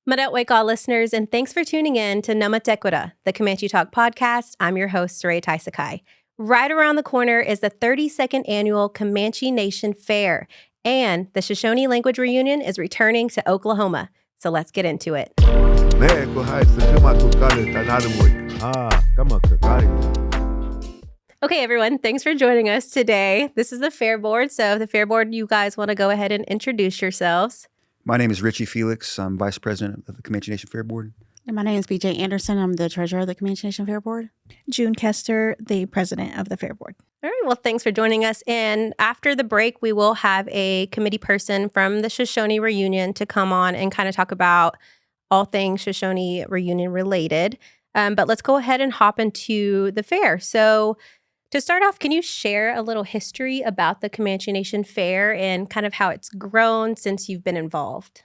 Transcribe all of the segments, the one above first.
Madetweka listeners, and thanks for tuning in to Namatekwita, the Comanche Talk podcast. I'm your host, Saray Taisakai. Right around the corner is the 32nd annual Comanche Nation Fair, and the Shoshone Language Reunion is returning to Oklahoma. So let's get into it. Okay, everyone, thanks for joining us today. This is the Fair Board. So the Fair Board, you guys want to go ahead and introduce yourselves? My name is Richie Felix. I'm Vice President of the Comanche Nation Fair Board. And my name is BJ Anderson. I'm the Treasurer of the Comanche Nation Fair Board. June Kester, the President of the Fair Board. All right, well, thanks for joining us. And after the break, we will have a committee person from the Shoshone Reunion to come on and kind of talk about all things Shoshone Reunion related. But let's go ahead and hop into the fair. So to start off, can you share a little history about the Comanche Nation Fair and kind of how it's grown since you've been involved?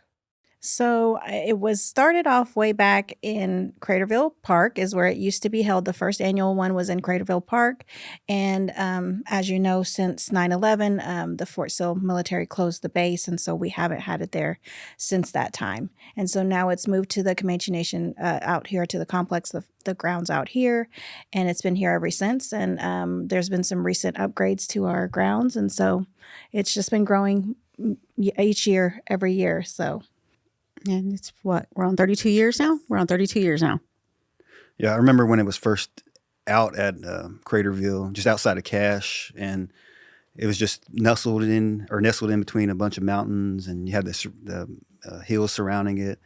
So it was started off way back in Craterville Park is where it used to be held. The first annual one was in Craterville Park. And as you know, since 9/11, the Fort Sill military closed the base. And so we haven't had it there since that time. And so now it's moved to the Comanche Nation out here to the complex, the grounds out here. And it's been here ever since. And there's been some recent upgrades to our grounds. And so it's just been growing each year, every year. So. And it's what? We're on 32 years now? Yeah, I remember when it was first out at Craterville, just outside of Cache, and it was just nestled in between a bunch of mountains, and you had the hills surrounding it.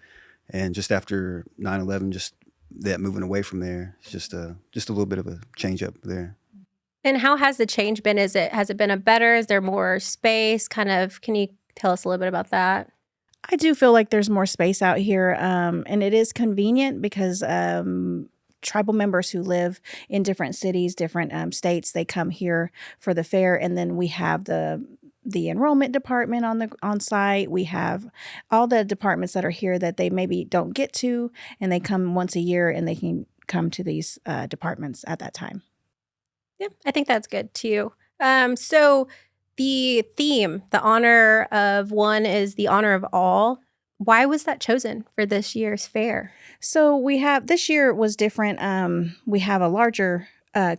And just after 9/11, just that moving away from there, it's just a little bit of a change up there. And how has the change been? Has it been a better? Is there more space? Kind of, can you tell us a little bit about that? I do feel like there's more space out here, and it is convenient because tribal members who live in different cities, different states, they come here for the fair, and then we have the enrollment department on site. We have all the departments that are here that they maybe don't get to, and they come once a year, and they can come to these departments at that time. Yeah, I think that's good too. So the theme, the honor of one is the honor of all. Why was that chosen for this year's fair? So this year was different. We have a larger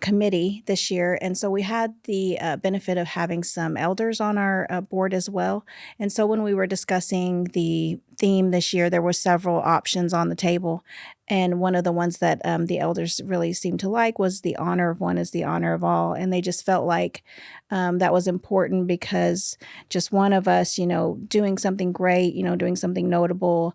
committee this year. And so we had the benefit of having some elders on our board as well. And so when we were discussing the theme this year, there were several options on the table. And one of the ones that the elders really seemed to like was the honor of one is the honor of all. And they just felt like that was important because just one of us, doing something great, doing something notable,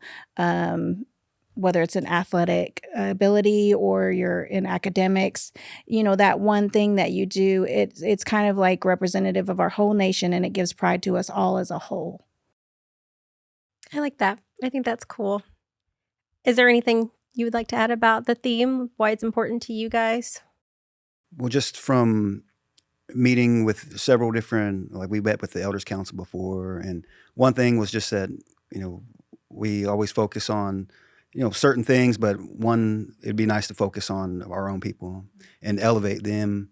whether it's an athletic ability or you're in academics, that one thing that you do, it's kind of like representative of our whole nation, and it gives pride to us all as a whole. I like that. I think that's cool. Is there anything you would like to add about the theme, why it's important to you guys? Well, just from meeting with several different, we met with the Elders Council before, and one thing was just that, we always focus on certain things, but it'd be nice to focus on our own people and elevate them.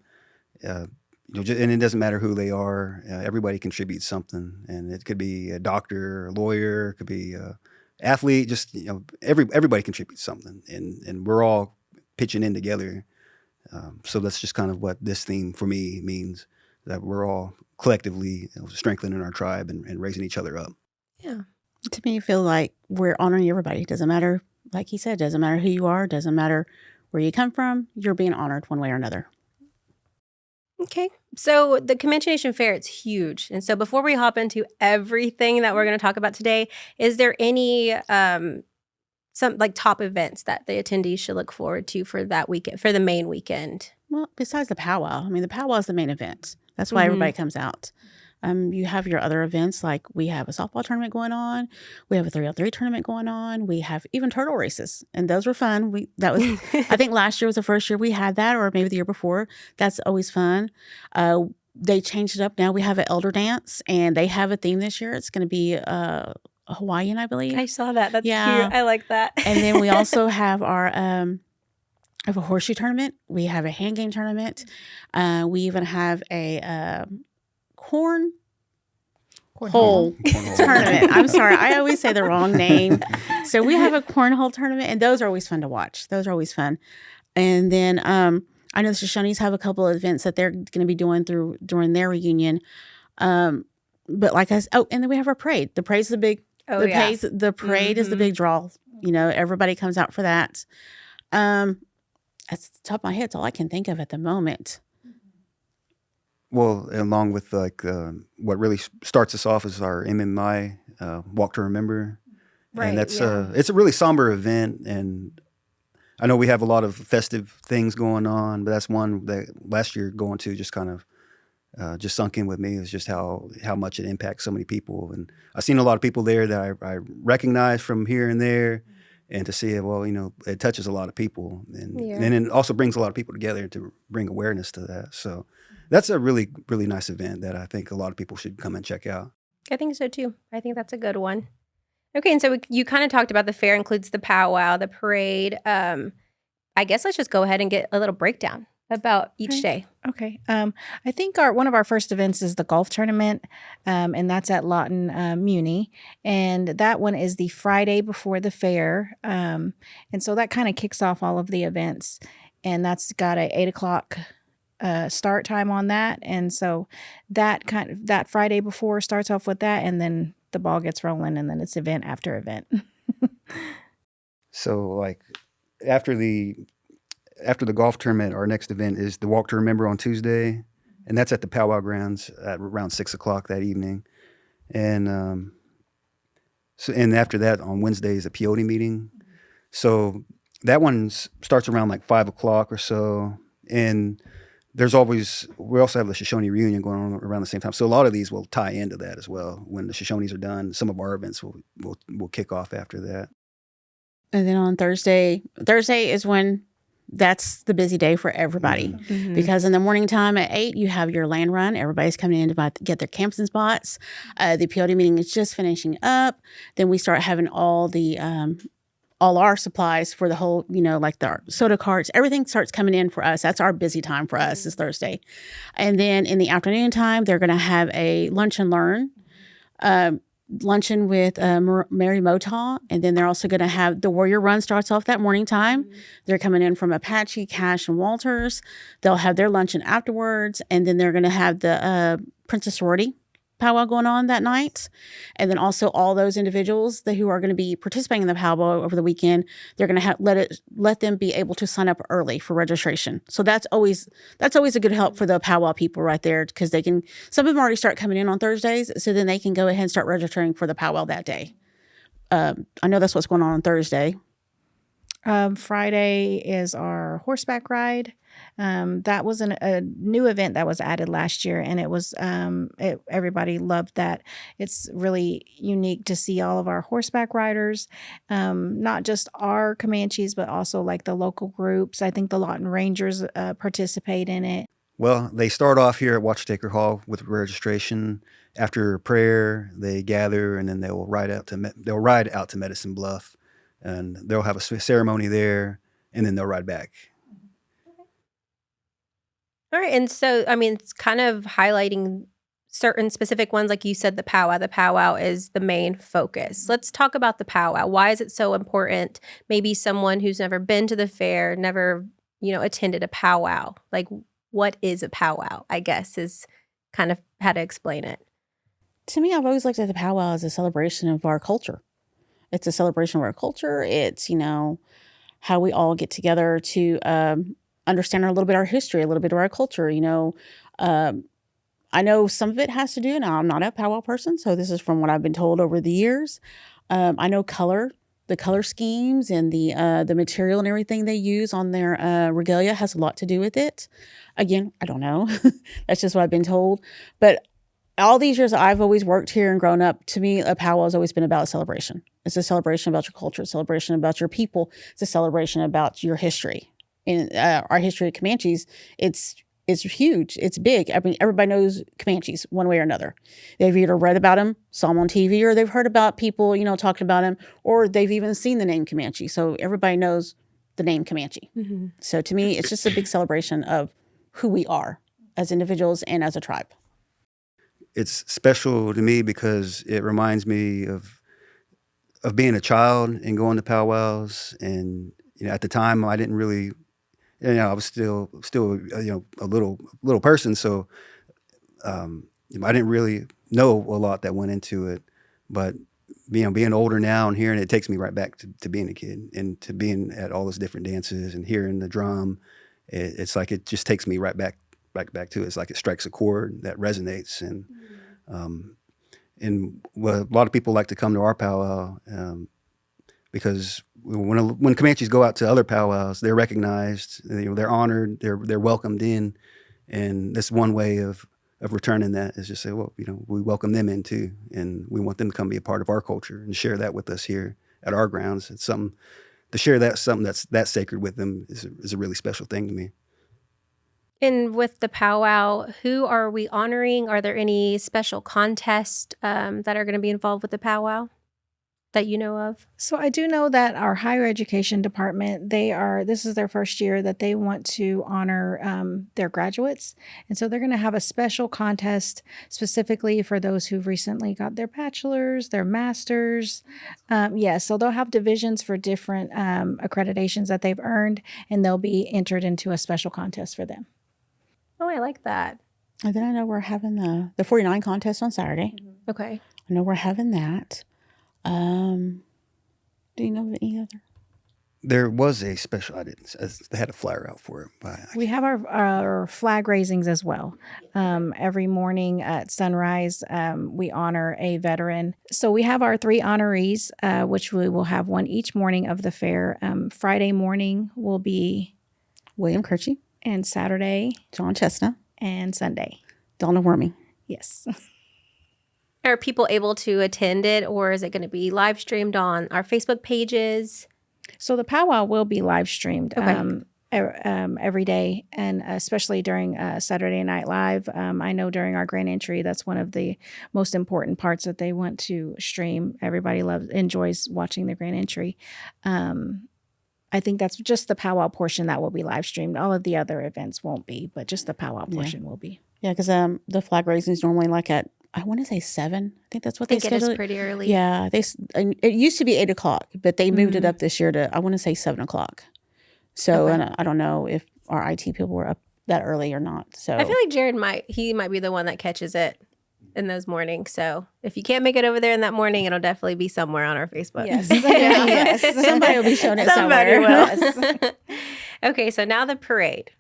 And it doesn't matter who they are. Everybody contributes something, and it could be a doctor, a lawyer, it could be an athlete. Just everybody contributes something, and we're all pitching in together. So that's just kind of what this theme for me means, that we're all collectively strengthening our tribe and raising each other up. Yeah. To me, I feel like we're honoring everybody. It doesn't matter. Like he said, doesn't matter who you are, doesn't matter where you come from, you're being honored one way or another. Okay. So the Comanche Nation Fair, it's huge. And so before we hop into everything that we're going to talk about today, is there any some top events that the attendees should look forward to for that weekend, for the main weekend? Well, besides the powwow, the powwow is the main event. That's why everybody comes out. You have your other events, like we have a softball tournament going on. We have a 3-on-3 tournament going on. We have even turtle races, and those were fun. I think last year was the first year we had that, or maybe the year before. That's always fun. They changed it up now. We have an elder dance, and they have a theme this year. It's going to be Hawaiian, I believe. I saw that. That's cute. I like that. And then we also have our have a horseshoe tournament. We have a hand game tournament. We even have a corn cornhole tournament. I'm sorry. I always say the wrong name. So we have a cornhole tournament, and those are always fun to watch. Those are always fun. And then I know the Shoshones have a couple of events that they're going to be doing during their reunion. But like and then we have our parade. The parade's the big. The parade is the big draw. Everybody comes out for that. That's the top of my head. It's all I can think of at the moment. Well, along with what really starts us off is our MMI Walk to Remember, Right, and that's it's a really somber event, and I know we have a lot of festive things going on, but that's one that last year going to just kind of just sunk in with me is just how much it impacts so many people, and I've seen a lot of people there that I recognize from here and there, and to see it, well, it touches a lot of people, and it also brings a lot of people together to bring awareness to that. So that's a really, really nice event that I think a lot of people should come and check out. I think so too. I think that's a good one. Okay, and so you kind of talked about the fair includes the powwow, the parade. I guess let's just go ahead and get a little breakdown about each day. Okay. I think one of our first events is the golf tournament, and that's at Lawton Muni, and that one is the Friday before the fair, and so that kind of kicks off all of the events, and that's got a 8:00 start time on that, and so that Friday before starts off with that, and then the ball gets rolling, and then it's event after event. So, like after the golf tournament, our next event is the Walk to Remember on Tuesday, and that's at the Powwow Grounds at around 6:00 that evening, and and after that on Wednesday is a peyote meeting. So that one starts around like 5:00 or so, and we also have the Shoshone Reunion going on around the same time. So a lot of these will tie into that as well. When the Shoshones are done, some of our events will kick off after that. And then on Thursday is when that's the busy day for everybody, because in the morning time at 8, you have your land run. Everybody's coming in to get their camping spots. The peyote meeting is just finishing up. Then we start having all our supplies for the whole, like the soda carts, everything starts coming in for us. That's our busy time for us is Thursday. And then in the afternoon time, they're going to have a lunch and learn, luncheon with Mary Motaw. And then they're also going to have the Warrior Run starts off that morning time. They're coming in from Apache, Cache, and Walters. They'll have their luncheon afterwards. And then they're going to have the Princess Sorority powwow going on that night. And then also all those individuals who are going to be participating in the powwow over the weekend, they're going to let them be able to sign up early for registration. So that's always a good help for the powwow people right there, because some of them already start coming in on Thursdays, so then they can go ahead and start registering for the powwow that day. I know that's what's going on Thursday. Friday is our horseback ride. That was a new event that was added last year, and it was everybody loved that. It's really unique to see all of our horseback riders, not just our Comanches, but also like the local groups. I think the Lawton Rangers participate in it. Well, they start off here at Watchtaker Hall with registration. After prayer, they gather, and then they'll ride out to Medicine Bluff, and they'll have a ceremony there, and then they'll ride back. All right. And so, it's kind of highlighting certain specific ones. Like you said, the powwow. The powwow is the main focus. Let's talk about the powwow. Why is it so important? Maybe someone who's never been to the fair, never, attended a powwow. Like, what is a powwow, I guess, is kind of how to explain it. To me, I've always looked at the powwow as a celebration of our culture. It's a celebration of our culture. It's, how we all get together to understand a little bit of our history, a little bit of our culture. I know some of it has to do, now I'm not a powwow person, so this is from what I've been told over the years. I know the color schemes and the material and everything they use on their regalia has a lot to do with it. Again, I don't know. That's just what I've been told. But all these years I've always worked here and grown up, to me, a powwow has always been about a celebration. It's a celebration about your culture, a celebration about your people. It's a celebration about your history. In our history of Comanches, it's huge. It's big. Everybody knows Comanches one way or another. They've either read about them, saw them on TV, or they've heard about people, talking about them, or they've even seen the name Comanche. So everybody knows the name Comanche. Mm-hmm. So to me, it's just a big celebration of who we are as individuals and as a tribe. it's special to me because it reminds me of being a child and going to powwows. And at the time, I didn't really, I was still a little person, so I didn't really know a lot that went into it. But being older now and hearing it takes me right back to being a kid and to being at all those different dances and hearing the drum. It's like it just takes me right back to it. It's like it strikes a chord that resonates. And what a lot of people like to come to our powwow because when Comanches go out to other powwows, they're recognized, they're honored, they're welcomed in, and that's one way of returning that is just say, well, we welcome them in too, and we want them to come be a part of our culture and share that with us here at our grounds. It's something to share something that's that sacred with them is a really special thing to me. And with the powwow, who are we honoring? Are there any special contests that are going to be involved with the powwow that you know of? So I do know that our higher education department, this is their first year that they want to honor their graduates. And so they're going to have a special contest specifically for those who've recently got their bachelor's, their master's. So they'll have divisions for different accreditations that they've earned, and they'll be entered into a special contest for them. Oh, I like that. And then I know we're having the 49 contest on Saturday. Mm-hmm. Okay. I know we're having that. Do you know of any other? There was a special. They had a flyer out for it. But we have our flag raisings as well. Every morning at sunrise, we honor a veteran. So we have our 3 honorees, which we will have one each morning of the fair. Friday morning will be William Kirchie, and Saturday, John Chestnut, and Sunday, Donna Wormy. Yes. Are people able to attend it, or is it going to be live streamed on our Facebook pages? So the powwow will be live streamed Okay. Every day, and especially during Saturday Night Live. I know during our grand entry, that's one of the most important parts that they want to stream. Everybody enjoys watching the grand entry. I think that's just the powwow portion that will be live streamed. All of the other events won't be, but just the powwow portion will be. Yeah, because the flag raising is normally like at, I want to say 7. I think that's what they scheduled. It is pretty early. Yeah, it used to be 8 o'clock, but they moved it up this year to, I want to say 7 o'clock. So, Okay. and I don't know if our IT people were up that early or not. So I feel like Jared might be the one that catches it in those mornings. So if you can't make it over there in that morning, it'll definitely be somewhere on our Facebook. Yes. Yes. Somebody will be showing it Somebody somewhere. will. Okay, so now the parade.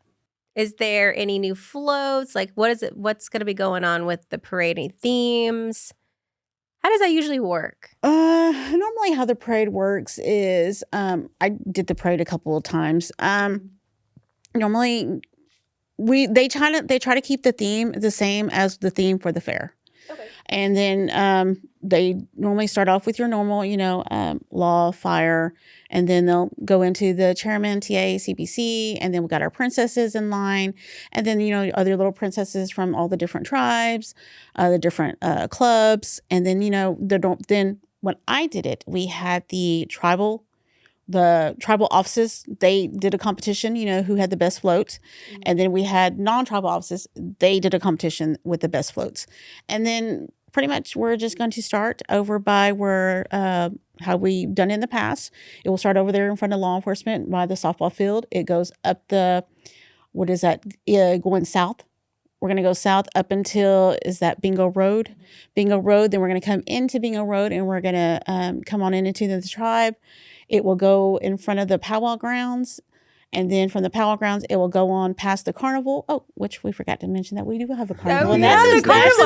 Is there any new floats? Like, what's going to be going on with the parade? Any themes? How does that usually work? Normally how the parade works is, I did the parade a couple of times. Normally they try to keep the theme the same as the theme for the fair. Okay. And then they normally start off with your normal, law, fire, and then they'll go into the chairman, TA, CBC, and then we got our princesses in line, and then other little princesses from all the different tribes, the different clubs, and then then when I did it, we had the tribal offices. They did a competition, who had the best float. Mm-hmm. And then we had non-tribal offices. They did a competition with the best floats. And then pretty much we're just going to start over by where, how we've done in the past. It will start over there in front of law enforcement by the softball field. It goes up going south. We're going to go south up until, is that Bingo Road? Mm-hmm. Bingo Road. Then we're going to come into Bingo Road and we're going to come on into the tribe. It will go in front of the powwow grounds. And then from the powwow grounds, it will go on past the carnival. Oh, which we forgot to mention that we do have a carnival. And that's a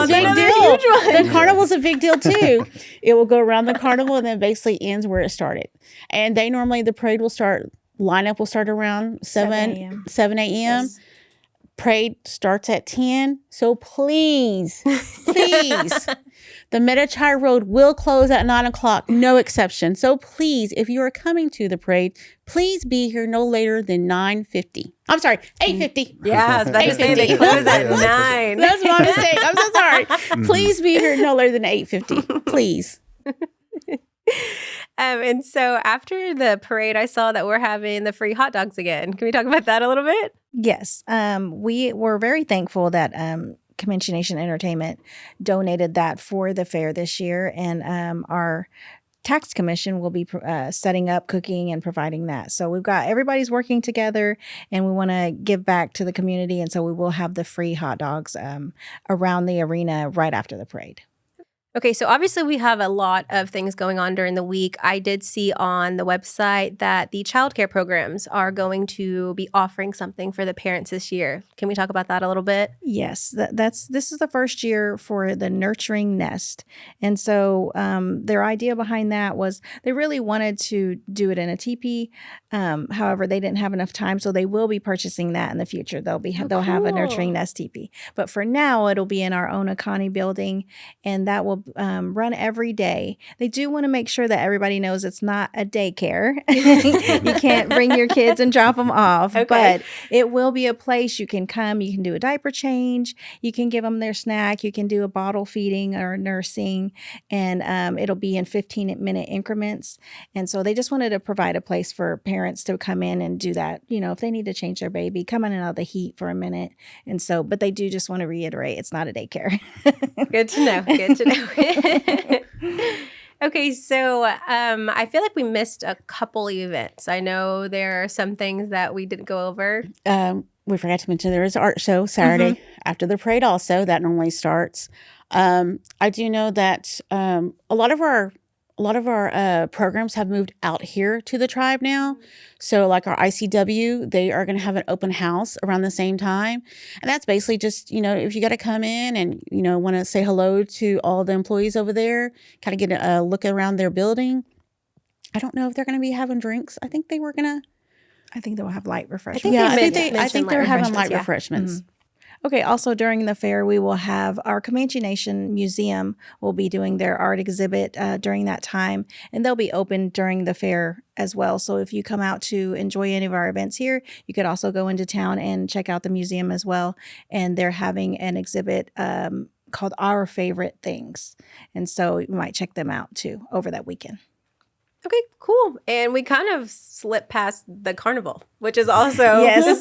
big deal. The carnival's a big deal too. It will go around the carnival and then basically ends where it started. And the parade will start, lineup will start around 7 a.m. Yes. Parade starts at 10. So please, the Metachai Road will close at 9 o'clock, no exception. So please, if you are coming to the parade, please be here no later than 9:50. I'm sorry, 8:50. Yeah, I was about to say they close at 9. That's my mistake. I'm so sorry. Please be here no later than 8:50. Please. And so after the parade, I saw that we're having the free hot dogs again. Can we talk about that a little bit? Yes. We were very thankful that Comanche Nation Entertainment donated that for the fair this year, and our tax commission will be setting up, cooking, and providing that. So we've got everybody's working together, and we want to give back to the community, and so we will have the free hot dogs around the arena right after the parade. Okay, so obviously we have a lot of things going on during the week. I did see on the website that the childcare programs are going to be offering something for the parents this year. Can we talk about that a little bit? Yes, this is the first year for the Nurturing Nest. And so their idea behind that was they really wanted to do it in a teepee. However, they didn't have enough time, so they will be purchasing that in the future. They'll have a Nurturing Nest teepee. But for now, it'll be in our own Akani building, and that will run every day. They do want to make sure that everybody knows it's not a daycare. You can't bring your kids and drop them off, but it will be a place you can come. You can do a diaper change. You can give them their snack. You can do a bottle feeding or nursing, and it'll be in 15-minute increments. And so they just wanted to provide a place for parents to come in and do that. You know, if they need to change their baby, come in and out of the heat for a minute. And so, but they do just want to reiterate, it's not a daycare. Good to know. Good to know. Okay, so I feel like we missed a couple events. I know there are some things that we didn't go over. We forgot to mention there is an art show Saturday after the parade also. That normally starts. I do know that a lot of our programs have moved out here to the tribe now. So like our ICW, they are going to have an open house around the same time. And that's basically just, you know, if you got to come in and, you know, want to say hello to all the employees over there, kind of get a look around their building. I don't know if they're going to be having drinks. I think they were going to. I think they'll have light refreshments. I think they're having light refreshments. Mm-hmm. Okay, also during the fair, we will have our Comanche Nation Museum will be doing their art exhibit during that time, and they'll be open during the fair as well. So if you come out to enjoy any of our events here, you could also go into town and check out the museum as well. And they're having an exhibit called Our Favorite Things. And so you might check them out too over that weekend. Okay, cool. And we kind of slipped past the carnival, which is also one of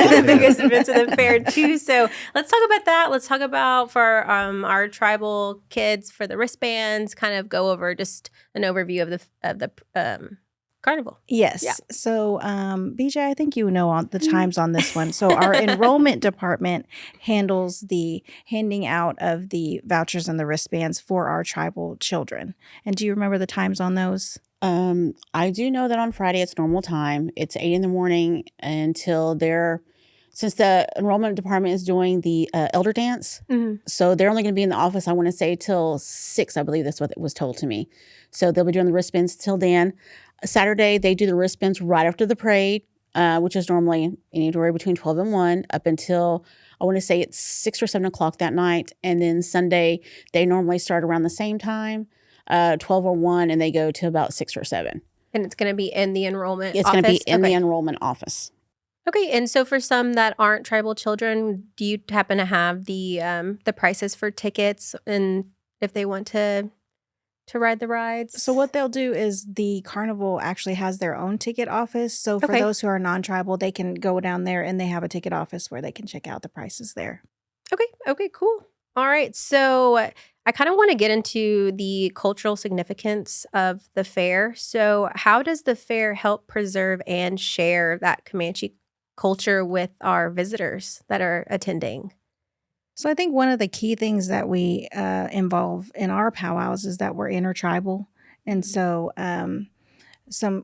the biggest events of the fair too. So let's talk about that. Let's talk about for our tribal kids for the wristbands. Kind of go over just an overview of the carnival. Yes. Yeah. So BJ, I think you know the times on this one. So our enrollment department handles the handing out of the vouchers and the wristbands for our tribal children. And do you remember the times on those? I do know that on Friday it's normal time. It's 8 a.m. until since the enrollment department is doing the elder dance, so they're only going to be in the office, I want to say, till 6, I believe that's what it was told to me. So they'll be doing the wristbands till then. Saturday, they do the wristbands right after the parade, which is normally anywhere between 12 and 1 up until, I want to say it's 6 or 7 o'clock that night. And then Sunday, they normally start around the same time. 12 or 1, and they go to about 6 or 7. And it's going to be in the enrollment office? It's going to be in the enrollment office. Okay, and so for some that aren't tribal children, do you happen to have the prices for tickets and if they want to ride the rides? So what they'll do is the carnival actually has their own ticket office. So for those who are non-tribal, they can go down there and they have a ticket office where they can check out the prices there. Okay, cool. All right, so I kind of want to get into the cultural significance of the fair. So how does the fair help preserve and share that Comanche culture with our visitors that are attending? So I think one of the key things that we involve in our powwows is that we're intertribal. And so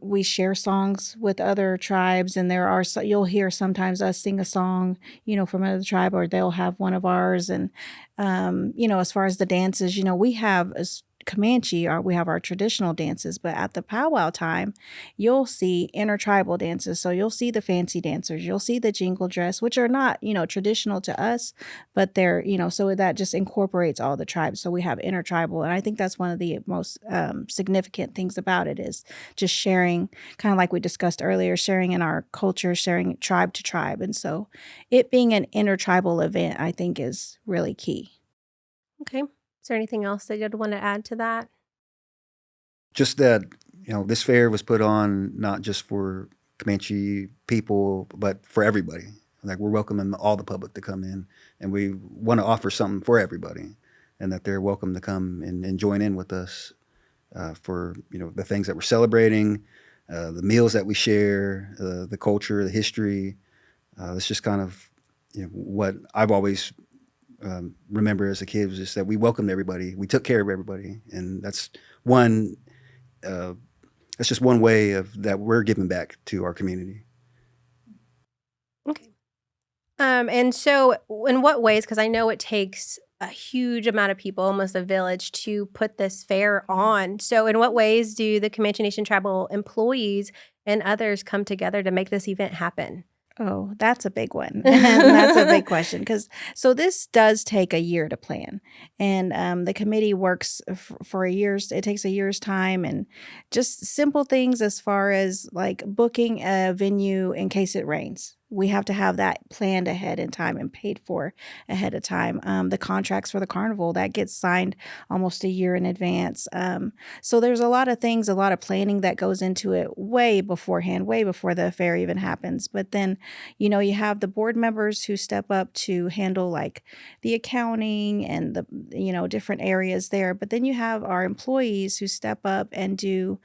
we share songs with other tribes, and you'll hear sometimes us sing a song, from another tribe, or they'll have one of ours. And, as far as the dances, we have Comanche, we have our traditional dances, but at the powwow time, you'll see intertribal dances. So you'll see the fancy dancers, you'll see the jingle dress, which are not, traditional to us, but they're, so that just incorporates all the tribes. So we have intertribal. And I think that's one of the most significant things about it is just sharing, kind of like we discussed earlier, sharing in our culture, sharing tribe to tribe. And so it being an intertribal event, I think is really key. Okay. Is there anything else that you'd want to add to that? Just that, this fair was put on not just for Comanche people, but for everybody. Like we're welcoming all the public to come in, and we want to offer something for everybody, and that they're welcome to come and join in with us for the things that we're celebrating, the meals that we share, the culture, the history. It's just kind of what I've always remember as a kid was just that we welcomed everybody, we took care of everybody, and that's one. That's just one way of that we're giving back to our community. Okay. And so in what ways, because I know it takes a huge amount of people, almost a village, to put this fair on. So in what ways do the Comanche Nation tribal employees and others come together to make this event happen? Oh, that's a big one. That's a big question so this does take a year to plan, and the committee works for a year's. It takes a year's time, and just simple things as far as like booking a venue in case it rains. We have to have that planned ahead in time and paid for ahead of time. The contracts for the carnival that gets signed almost a year in advance. So there's a lot of things, a lot of planning that goes into it way beforehand, way before the fair even happens. But then, you have the board members who step up to handle like the accounting and the, different areas there. But then you have our employees who step up and do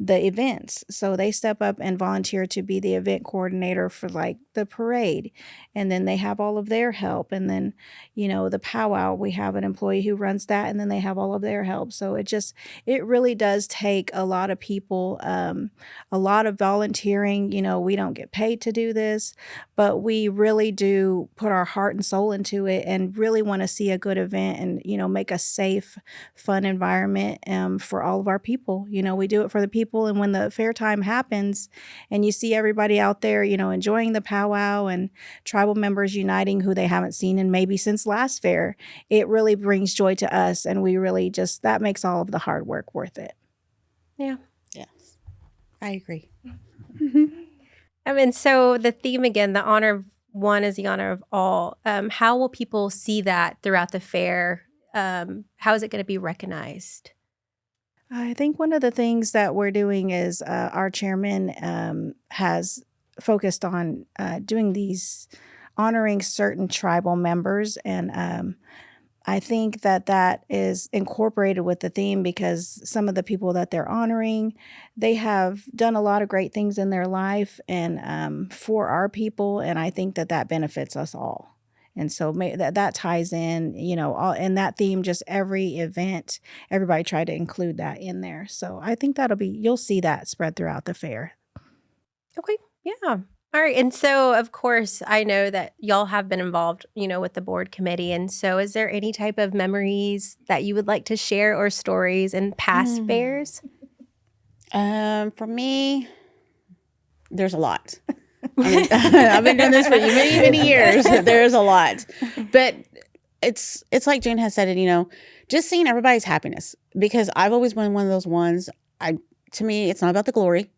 the events. So they step up and volunteer to be the event coordinator for like the parade. And then they have all of their help. And then, the powwow, we have an employee who runs that, and then they have all of their help. So it really does take a lot of people, a lot of volunteering. We don't get paid to do this, but we really do put our heart and soul into it and really want to see a good event and, make a safe, fun environment for all of our people. We do it for the people. And when the fair time happens and you see everybody out there, enjoying the powwow and tribal members uniting who they haven't seen in maybe since last fair, it really brings joy to us. And we really that makes all of the hard work worth it. Yeah. Yes, I agree. So the theme again, the honor of one is the honor of all. How will people see that throughout the fair? How is it going to be recognized? I think one of the things that we're doing is our chairman has focused on doing these, honoring certain tribal members. And I think that is incorporated with the theme because some of the people that they're honoring, they have done a lot of great things in their life and for our people. And I think that benefits us all. And so that ties in, all in that theme, just every event, everybody tried to include that in there. So I think you'll see that spread throughout the fair. Okay. Yeah. All right. And so, of course, I know that y'all have been involved, with the board committee. And so is there any type of memories that you would like to share or stories in past fairs? For me, there's a lot. I've been doing this for many, many years. There's a lot, but it's like June has said it, just seeing everybody's happiness, because I've always been one of those ones. To me, it's not about the glory.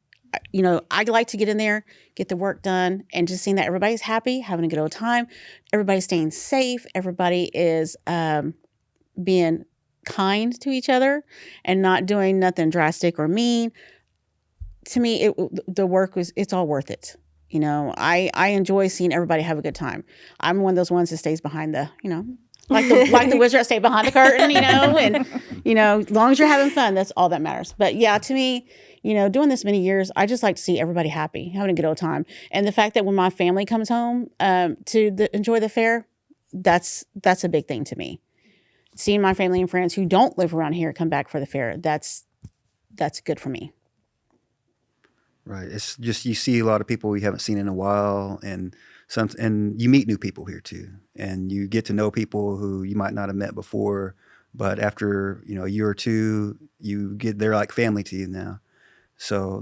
I like to get in there, get the work done, and just seeing that everybody's happy, having a good old time, everybody's staying safe, everybody is being kind to each other and not doing nothing drastic or mean. To me, the work it's all worth it. I enjoy seeing everybody have a good time. I'm one of those ones that stays behind the, like the wizard that stay behind the curtain, and, as long as you're having fun, that's all that matters. But yeah, to me, doing this many years, I just like to see everybody happy, having a good old time. And the fact that when my family comes home to enjoy the fair, that's a big thing to me. Seeing my family and friends who don't live around here come back for the fair, that's good for me. Right. It's just you see a lot of people you haven't seen in a while, and you meet new people here too, and you get to know people who you might not have met before, but after a year or two, they're like family to you now. So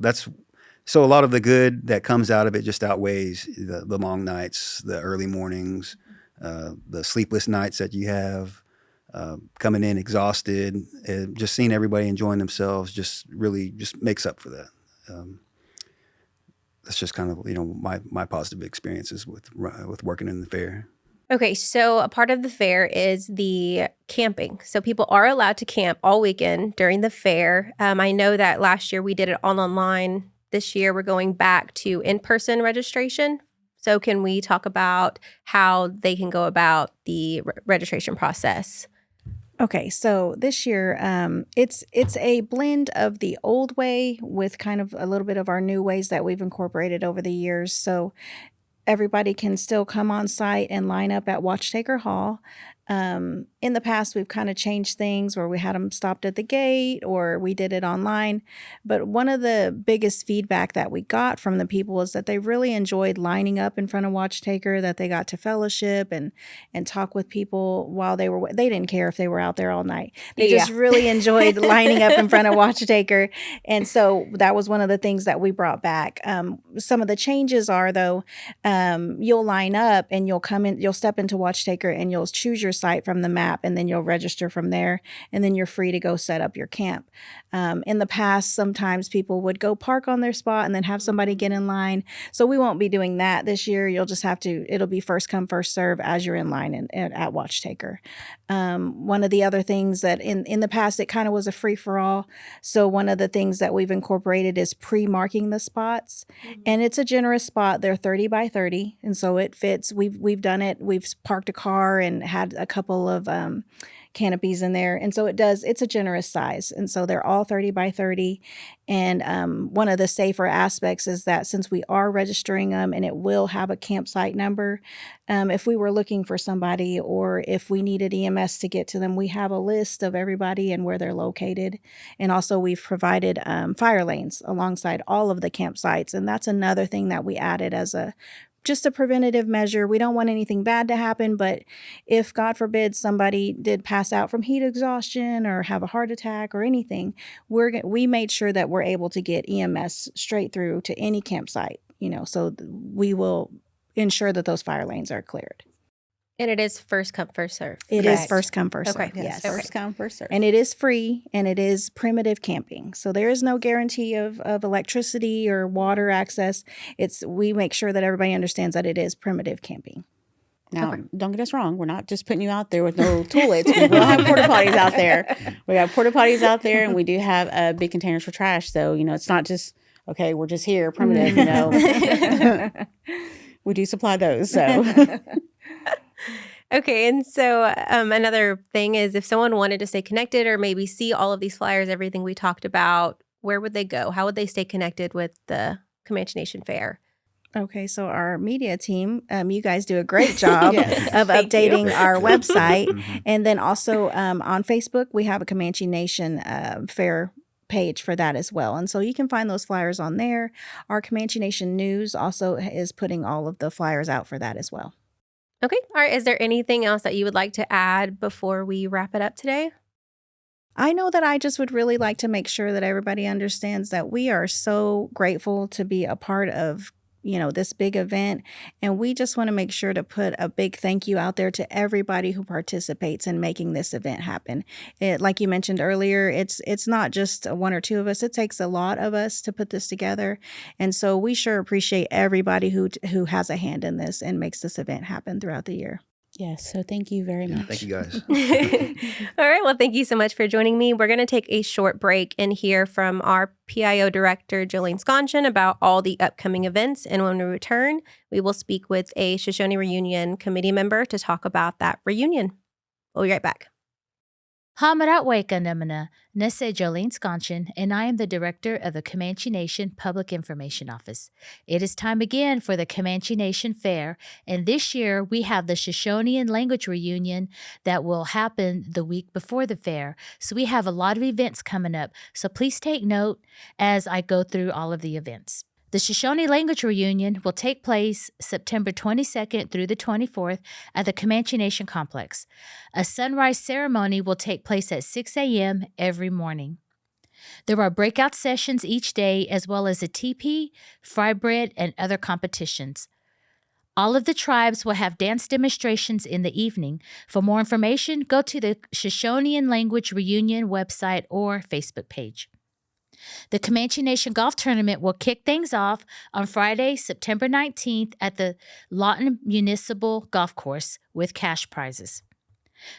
a lot of the good that comes out of it just outweighs the long nights, the early mornings, the sleepless nights that you have, coming in exhausted, and just seeing everybody enjoying themselves just really just makes up for that. That's just kind of my positive experiences with working in the fair. Okay, so a part of the fair is the camping. So people are allowed to camp all weekend during the fair. I know that last year we did it all online. This year we're going back to in-person registration. So can we talk about how they can go about the registration process? Okay, so this year, it's a blend of the old way with kind of a little bit of our new ways that we've incorporated over the years. So everybody can still come on site and line up at Watchtaker Hall. In the past, we've kind of changed things where we had them stopped at the gate or we did it online. But one of the biggest feedback that we got from the people was that they really enjoyed lining up in front of Watchtaker, that they got to fellowship and talk with people while they didn't care if they were out there all night. They just really enjoyed lining up in front of Watchtaker. And so that was one of the things that we brought back. Some of the changes are, though, you'll line up and you'll step into Watchtaker and you'll choose your site from the map, and then you'll register from there, and then you're free to go set up your camp. In the past, sometimes people would go park on their spot and then have somebody get in line. So we won't be doing that this year. You'll just have to, it'll be first come, first serve as you're in line at Watchtaker. One of the other things that in the past, it kind of was a free for all. So one of the things that we've incorporated is pre-marking the spots, and it's a generous spot. They're 30 by 30, and so it fits. We've done it. We've parked a car and had a couple of canopies in there, and so it's a generous size, and so they're all 30 by 30. And one of the safer aspects is that since we are registering them and it will have a campsite number, if we were looking for somebody or if we needed EMS to get to them, we have a list of everybody and where they're located. And also we've provided fire lanes alongside all of the campsites, and that's another thing that we added as just a preventative measure. We don't want anything bad to happen, but if, God forbid, somebody did pass out from heat exhaustion or have a heart attack or anything, we made sure that we're able to get EMS straight through to any campsite, so we will ensure that those fire lanes are cleared. And it is first come, first serve. It is first come, first serve. Okay. Yes. First come, first serve. And it is free, and it is primitive camping. So there is no guarantee of electricity or water access. We make sure that everybody understands that it is primitive camping. Now, Don't get us wrong. We're not just putting you out there with no toilets. We will have porta potties out there. We have porta potties out there, and we do have big containers for trash. So, it's not just, okay, we're just here, primitive, We do supply those, so... Okay, and so another thing is if someone wanted to stay connected or maybe see all of these flyers, everything we talked about, where would they go? How would they stay connected with the Comanche Nation Fair? Okay, so our media team, you guys do a great job Yes. of updating our website. Mm-hmm. And then also on Facebook, we have a Comanche Nation Fair page for that as well. And so you can find those flyers on there. Our Comanche Nation News also is putting all of the flyers out for that as well. Okay, all right. Is there anything else that you would like to add before we wrap it up today? I know that I just would really like to make sure that everybody understands that we are so grateful to be a part of this big event. And we just want to make sure to put a big thank you out there to everybody who participates in making this event happen. Like you mentioned earlier, it's not just one or two of us. It takes a lot of us to put this together. And so we sure appreciate everybody who has a hand in this and makes this event happen throughout the year. Yes, so thank you very much. Thank you, guys. All right. Well, thank you so much for joining me. We're going to take a short break and hear from our PIO director, Jolene Sconchin, about all the upcoming events. And when we return, we will speak with a Shoshone Reunion committee member to talk about that reunion. We'll be right back. Hamaratweka Namana, Nese Jolene Sconchin, and I am the director of the Comanche Nation Public Information Office. It is time again for the Comanche Nation Fair, and this year we have the Shoshone Language Reunion that will happen the week before the fair. So we have a lot of events coming up, so please take note as I go through all of the events. The Shoshone Language Reunion will take place September 22nd through the 24th at the Comanche Nation Complex. A sunrise ceremony will take place at 6 a.m. every morning. There are breakout sessions each day, as well as a teepee, fry bread, and other competitions. All of the tribes will have dance demonstrations in the evening. For more information, go to the Shoshone Language Reunion website or Facebook page. The Comanche Nation Golf Tournament will kick things off on Friday, September 19th at the Lawton Municipal Golf Course with cash prizes.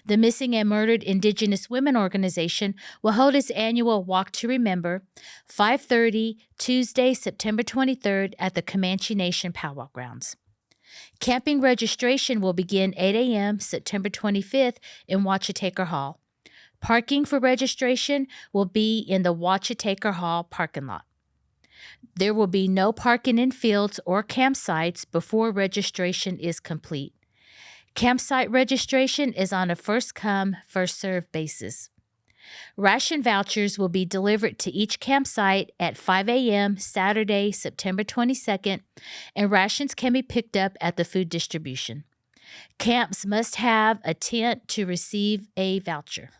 The Missing and Murdered Indigenous Women Organization will hold its annual Walk to Remember, 5:30, Tuesday, September 23rd at the Comanche Nation Powwow Grounds. Camping registration will begin 8 a.m. September 25th in Watchataker Hall. Parking for registration will be in the Watchataker Hall parking lot. There will be no parking in fields or campsites before registration is complete. Campsite registration is on a first-come, first-served basis. Ration vouchers will be delivered to each campsite at 5 a.m. Saturday, September 22nd, and rations can be picked up at the food distribution. Camps must have a tent to receive a voucher.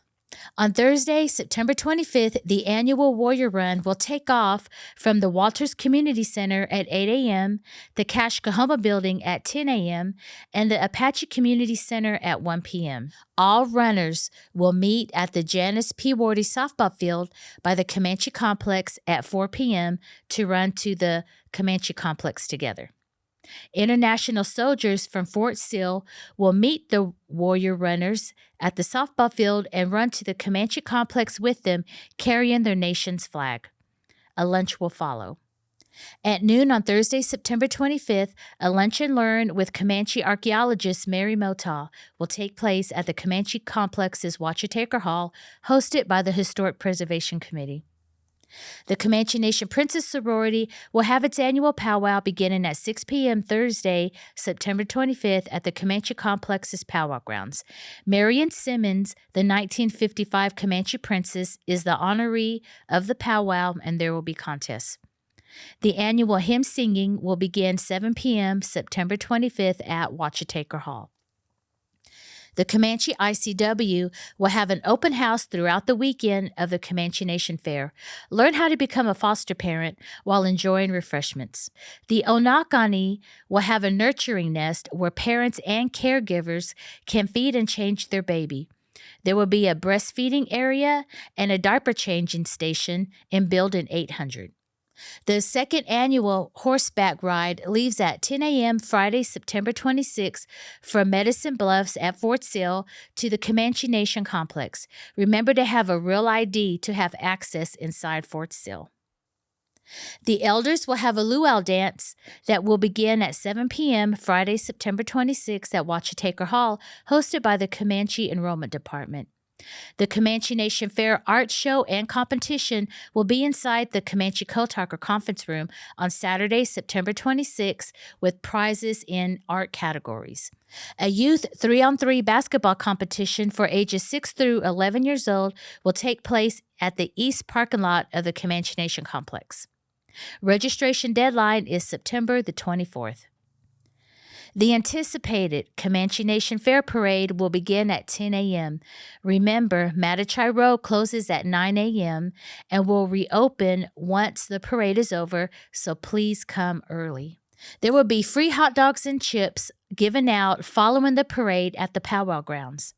On Thursday, September 25th, the annual Warrior Run will take off from the Walters Community Center at 8 a.m., the Kashkahoma Building at 10 a.m., and the Apache Community Center at 1 p.m. All runners will meet at the Janice P. Wardy softball field by the Comanche Complex at 4 p.m. to run to the Comanche Complex together. International soldiers from Fort Sill will meet the Warrior Runners at the softball field and run to the Comanche Complex with them, carrying their nation's flag. A lunch will follow. At noon on Thursday, September 25th, a lunch and learn with Comanche archaeologist Mary Motaw will take place at the Comanche Complex's Watchataker Hall, hosted by the Historic Preservation Committee. The Comanche Nation Princess Sorority will have its annual powwow beginning at 6 p.m. Thursday, September 25th at the Comanche Complex's powwow grounds. Marion Simmons, the 1955 Comanche Princess, is the honoree of the powwow, and there will be contests. The annual hymn singing will begin 7 p.m. September 25th at Watchataker Hall. The Comanche ICW will have an open house throughout the weekend of the Comanche Nation Fair. Learn how to become a foster parent while enjoying refreshments. The Onakani will have a nurturing nest where parents and caregivers can feed and change their baby. There will be a breastfeeding area and a diaper changing station in Building 800. The second annual horseback ride leaves at 10 a.m. Friday, September 26th from Medicine Bluffs at Fort Sill to the Comanche Nation Complex. Remember to have a real ID to have access inside Fort Sill. The elders will have a luau dance that will begin at 7 p.m. Friday, September 26th at Watchataker Hall, hosted by the Comanche Enrollment Department. The Comanche Nation Fair art show and competition will be inside the Comanche Kotaker Conference Room on Saturday, September 26th, with prizes in art categories. A youth 3-on-3 basketball competition for ages 6 through 11 years old will take place at the east parking lot of the Comanche Nation Complex. Registration deadline is September the 24th. The anticipated Comanche Nation Fair Parade will begin at 10 a.m. Remember, Matachai Road closes at 9 a.m. and will reopen once the parade is over, so please come early. There will be free hot dogs and chips given out following the parade at the powwow grounds.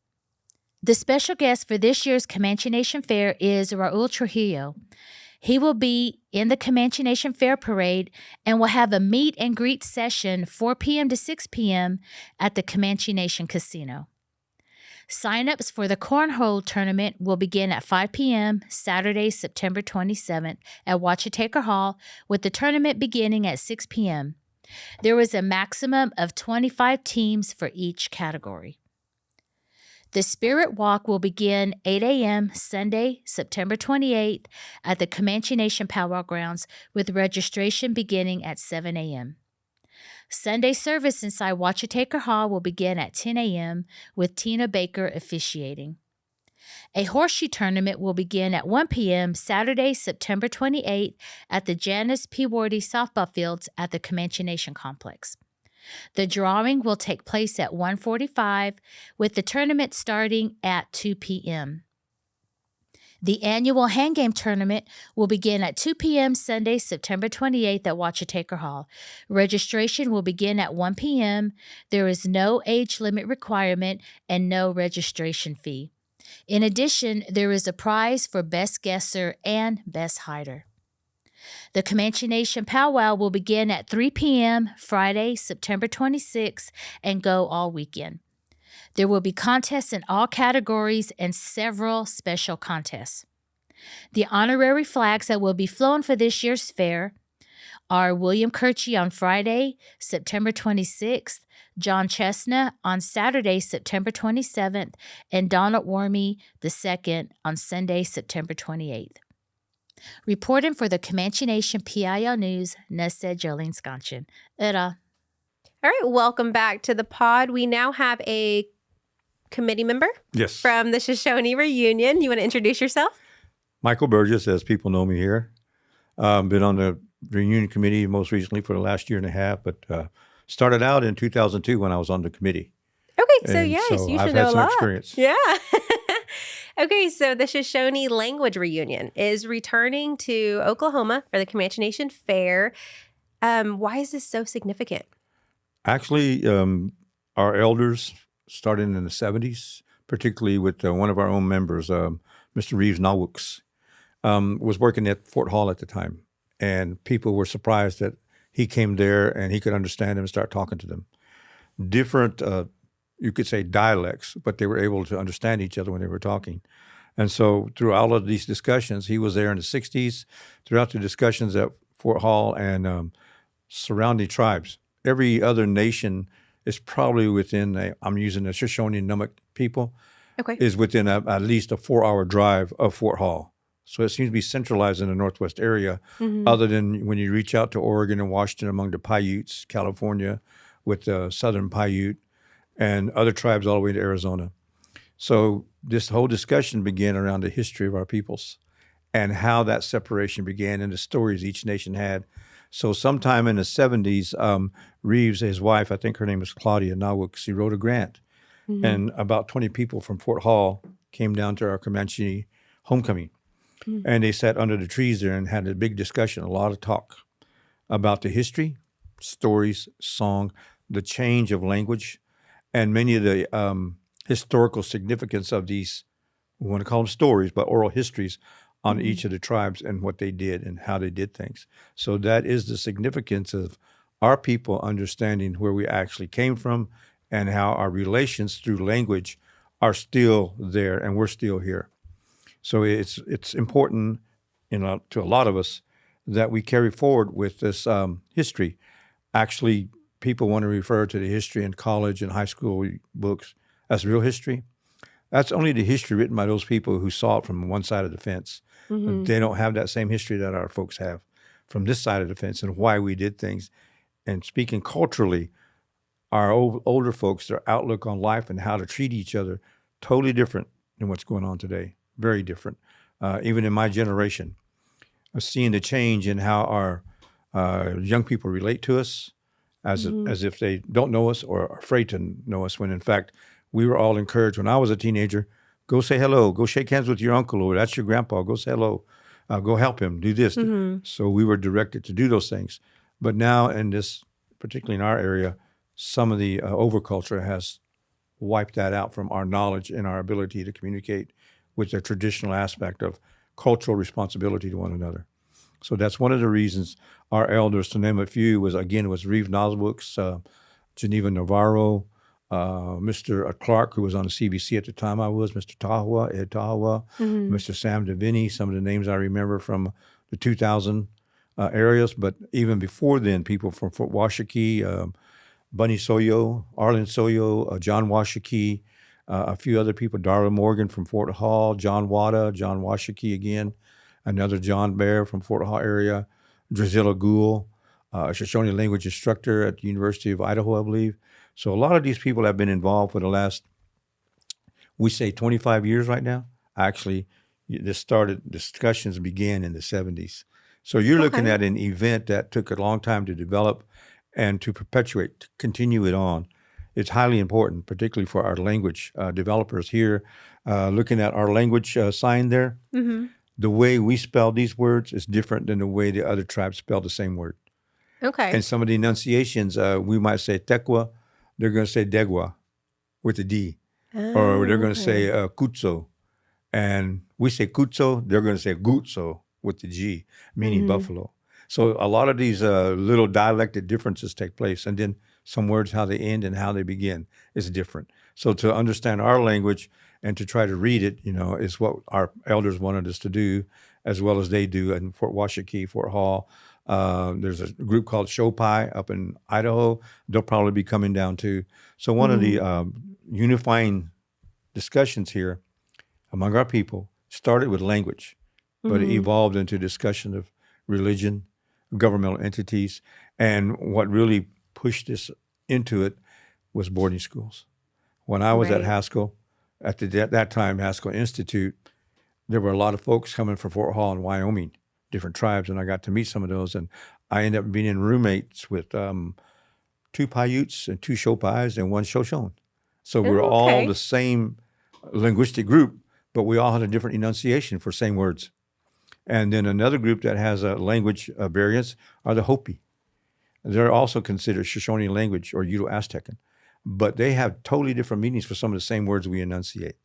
The special guest for this year's Comanche Nation Fair is Raul Trujillo. He will be in the Comanche Nation Fair Parade and will have a meet and greet session 4 p.m. to 6 p.m. at the Comanche Nation Casino. Sign-ups for the Cornhole Tournament will begin at 5 p.m. Saturday, September 27th at Watchataker Hall, with the tournament beginning at 6 p.m. There is a maximum of 25 teams for each category. The Spirit Walk will begin 8 a.m. Sunday, September 28th at the Comanche Nation Powwow Grounds, with registration beginning at 7 a.m. Sunday service inside Watchataker Hall will begin at 10 a.m. with Tina Baker officiating. A horseshoe tournament will begin at 1 p.m. Saturday, September 28th at the Janice P. Wardy softball fields at the Comanche Nation Complex. The drawing will take place at 1:45, with the tournament starting at 2 p.m. The annual hand game tournament will begin at 2 p.m. Sunday, September 28th at Watchataker Hall. Registration will begin at 1 p.m. There is no age limit requirement and no registration fee. In addition, there is a prize for Best Guesser and Best Hider. The Comanche Nation Powwow will begin at 3 p.m. Friday, September 26th, and go all weekend. There will be contests in all categories and several special contests. The honorary flags that will be flown for this year's fair are William Kirchie on Friday, September 26th, John Chestnut on Saturday, September 27th, and Donald Wormy II on Sunday, September 28th. Reporting for the Comanche Nation PIL News, Nessa Jolene Sconchin. Ura. All right, welcome back to the pod. We now have a committee member Yes. from the Shoshone Reunion. You want to introduce yourself? Michael Burgess, as people know me here. Been on the reunion committee most recently for the last year and a half, but started out in 2002 when I was on the committee. Okay, so And yes, so you I've should had know a some lot. experience. Yeah. Okay, so the Shoshone Language Reunion is returning to Oklahoma for the Comanche Nation Fair. Why is this so significant? Actually, our elders started in the 70s, particularly with one of our own members, Mr. Reeves Nawooks, was working at Fort Hall at the time. And people were surprised that he came there and he could understand them and start talking to them. Different, you could say dialects, but they were able to understand each other when they were talking. And so through all of these discussions, he was there in the 60s, throughout the discussions at Fort Hall and surrounding tribes. Every other nation is probably within, I'm using the Shoshone Numuck people, Okay. is within at least a 4-hour drive of Fort Hall. So it seems to be centralized in the Northwest area, other than when you reach out to Oregon and Washington among the Paiutes, California, with the Southern Paiute, and other tribes all the way to Arizona. So this whole discussion began around the history of our peoples and how that separation began and the stories each nation had. So sometime in the 70s, Reeves, his wife, I think her name was Claudia Nawooks, she wrote a grant. And about 20 people from Fort Hall came down to our Comanche homecoming. And they sat under the trees there and had a big discussion, a lot of talk about the history, stories, song, the change of language, and many of the historical significance of these, we want to call them stories, but oral histories on each of the tribes and what they did and how they did things. So that is the significance of our people understanding where we actually came from and how our relations through language are still there and we're still here. So it's important, to a lot of us that we carry forward with this history. Actually, people want to refer to the history in college and high school books as real history. That's only the history written by those people who saw it from one side of the fence. They don't have that same history that our folks have from this side of the fence and why we did things. And speaking culturally, our older folks, their outlook on life and how to treat each other, totally different than what's going on today. Very different. Even in my generation, seeing the change in how our young people relate to us as if they don't know us or are afraid to know us, when in fact we were all encouraged when I was a teenager, go say hello, go shake hands with your uncle, or that's your grandpa, go say hello, go help him, do this. So we were directed to do those things. But now in this, particularly in our area, some of the overculture has wiped that out from our knowledge and our ability to communicate with the traditional aspect of cultural responsibility to one another. So that's one of the reasons our elders, to name a few, was Reeve Noswooks, Geneva Navarro, Mr. Clark, who was on the CBC at the time I was, Mr. Tahoe, Ed Tahoe, Mr. Sam Deviney, some of the names I remember from the 2000 areas. But even before then, people from Fort Washakie, Bunny Soyo, Arlen Soyo, John Washakie, a few other people, Darla Morgan from Fort Hall, John Wada, John Washakie again, another John Bear from Fort Hall area, Drazilla Gould, a Shoshone language instructor at the University of Idaho, I believe. So a lot of these people have been involved for the last, we say 25 years right now. Actually, discussions began in the 70s. So you're looking at an event that took a long time to develop and to perpetuate, to continue it on. It's highly important, particularly for our language developers here. Looking at our language sign there, the way we spell these words is different than the way the other tribes spell the same word. Okay. And some of the enunciations, we might say tekwa, they're going to say degwa with a D. Or they're going to say kutso. And we say kutso, they're going to say gutso with the G, meaning buffalo. So a lot of these little dialected differences take place. And then some words, how they end and how they begin is different. So to understand our language and to try to read it, is what our elders wanted us to do, as well as they do in Fort Washakie, Fort Hall, There's a group called Shopai up in Idaho. They'll probably be coming down too. So one of the unifying discussions here among our people started with language, but it evolved into discussion of religion, governmental entities, and what really pushed this into it was boarding schools. When I was at Haskell, at that time, Haskell Institute, there were a lot of folks coming from Fort Hall and Wyoming, different tribes, and I got to meet some of those. And I ended up being in roommates with 2 Paiutes and 2 Shopais and 1 Shoshone. So we're all the same linguistic group, but we all had a different enunciation for same words. And then another group that has a language variance are the Hopi. They're also considered Shoshone language or Uto-Aztecan, but they have totally different meanings for some of the same words we enunciate.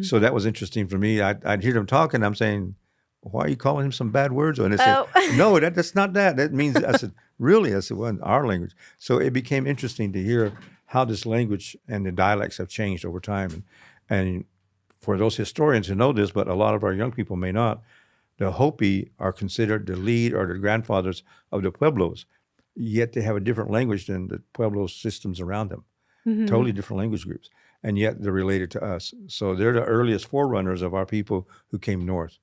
So that was interesting for me. I'd hear them talking. I'm saying, why are you calling him some bad words? And they said, no, that's not that. That means, I said, really? I said, well, in our language. So it became interesting to hear how this language and the dialects have changed over time. And for those historians who know this, but a lot of our young people may not, the Hopi are considered the lead or the grandfathers of the Pueblos, yet they have a different language than the Pueblo systems around them. Totally different language groups, and yet they're related to us. So they're the earliest forerunners of our people who came north.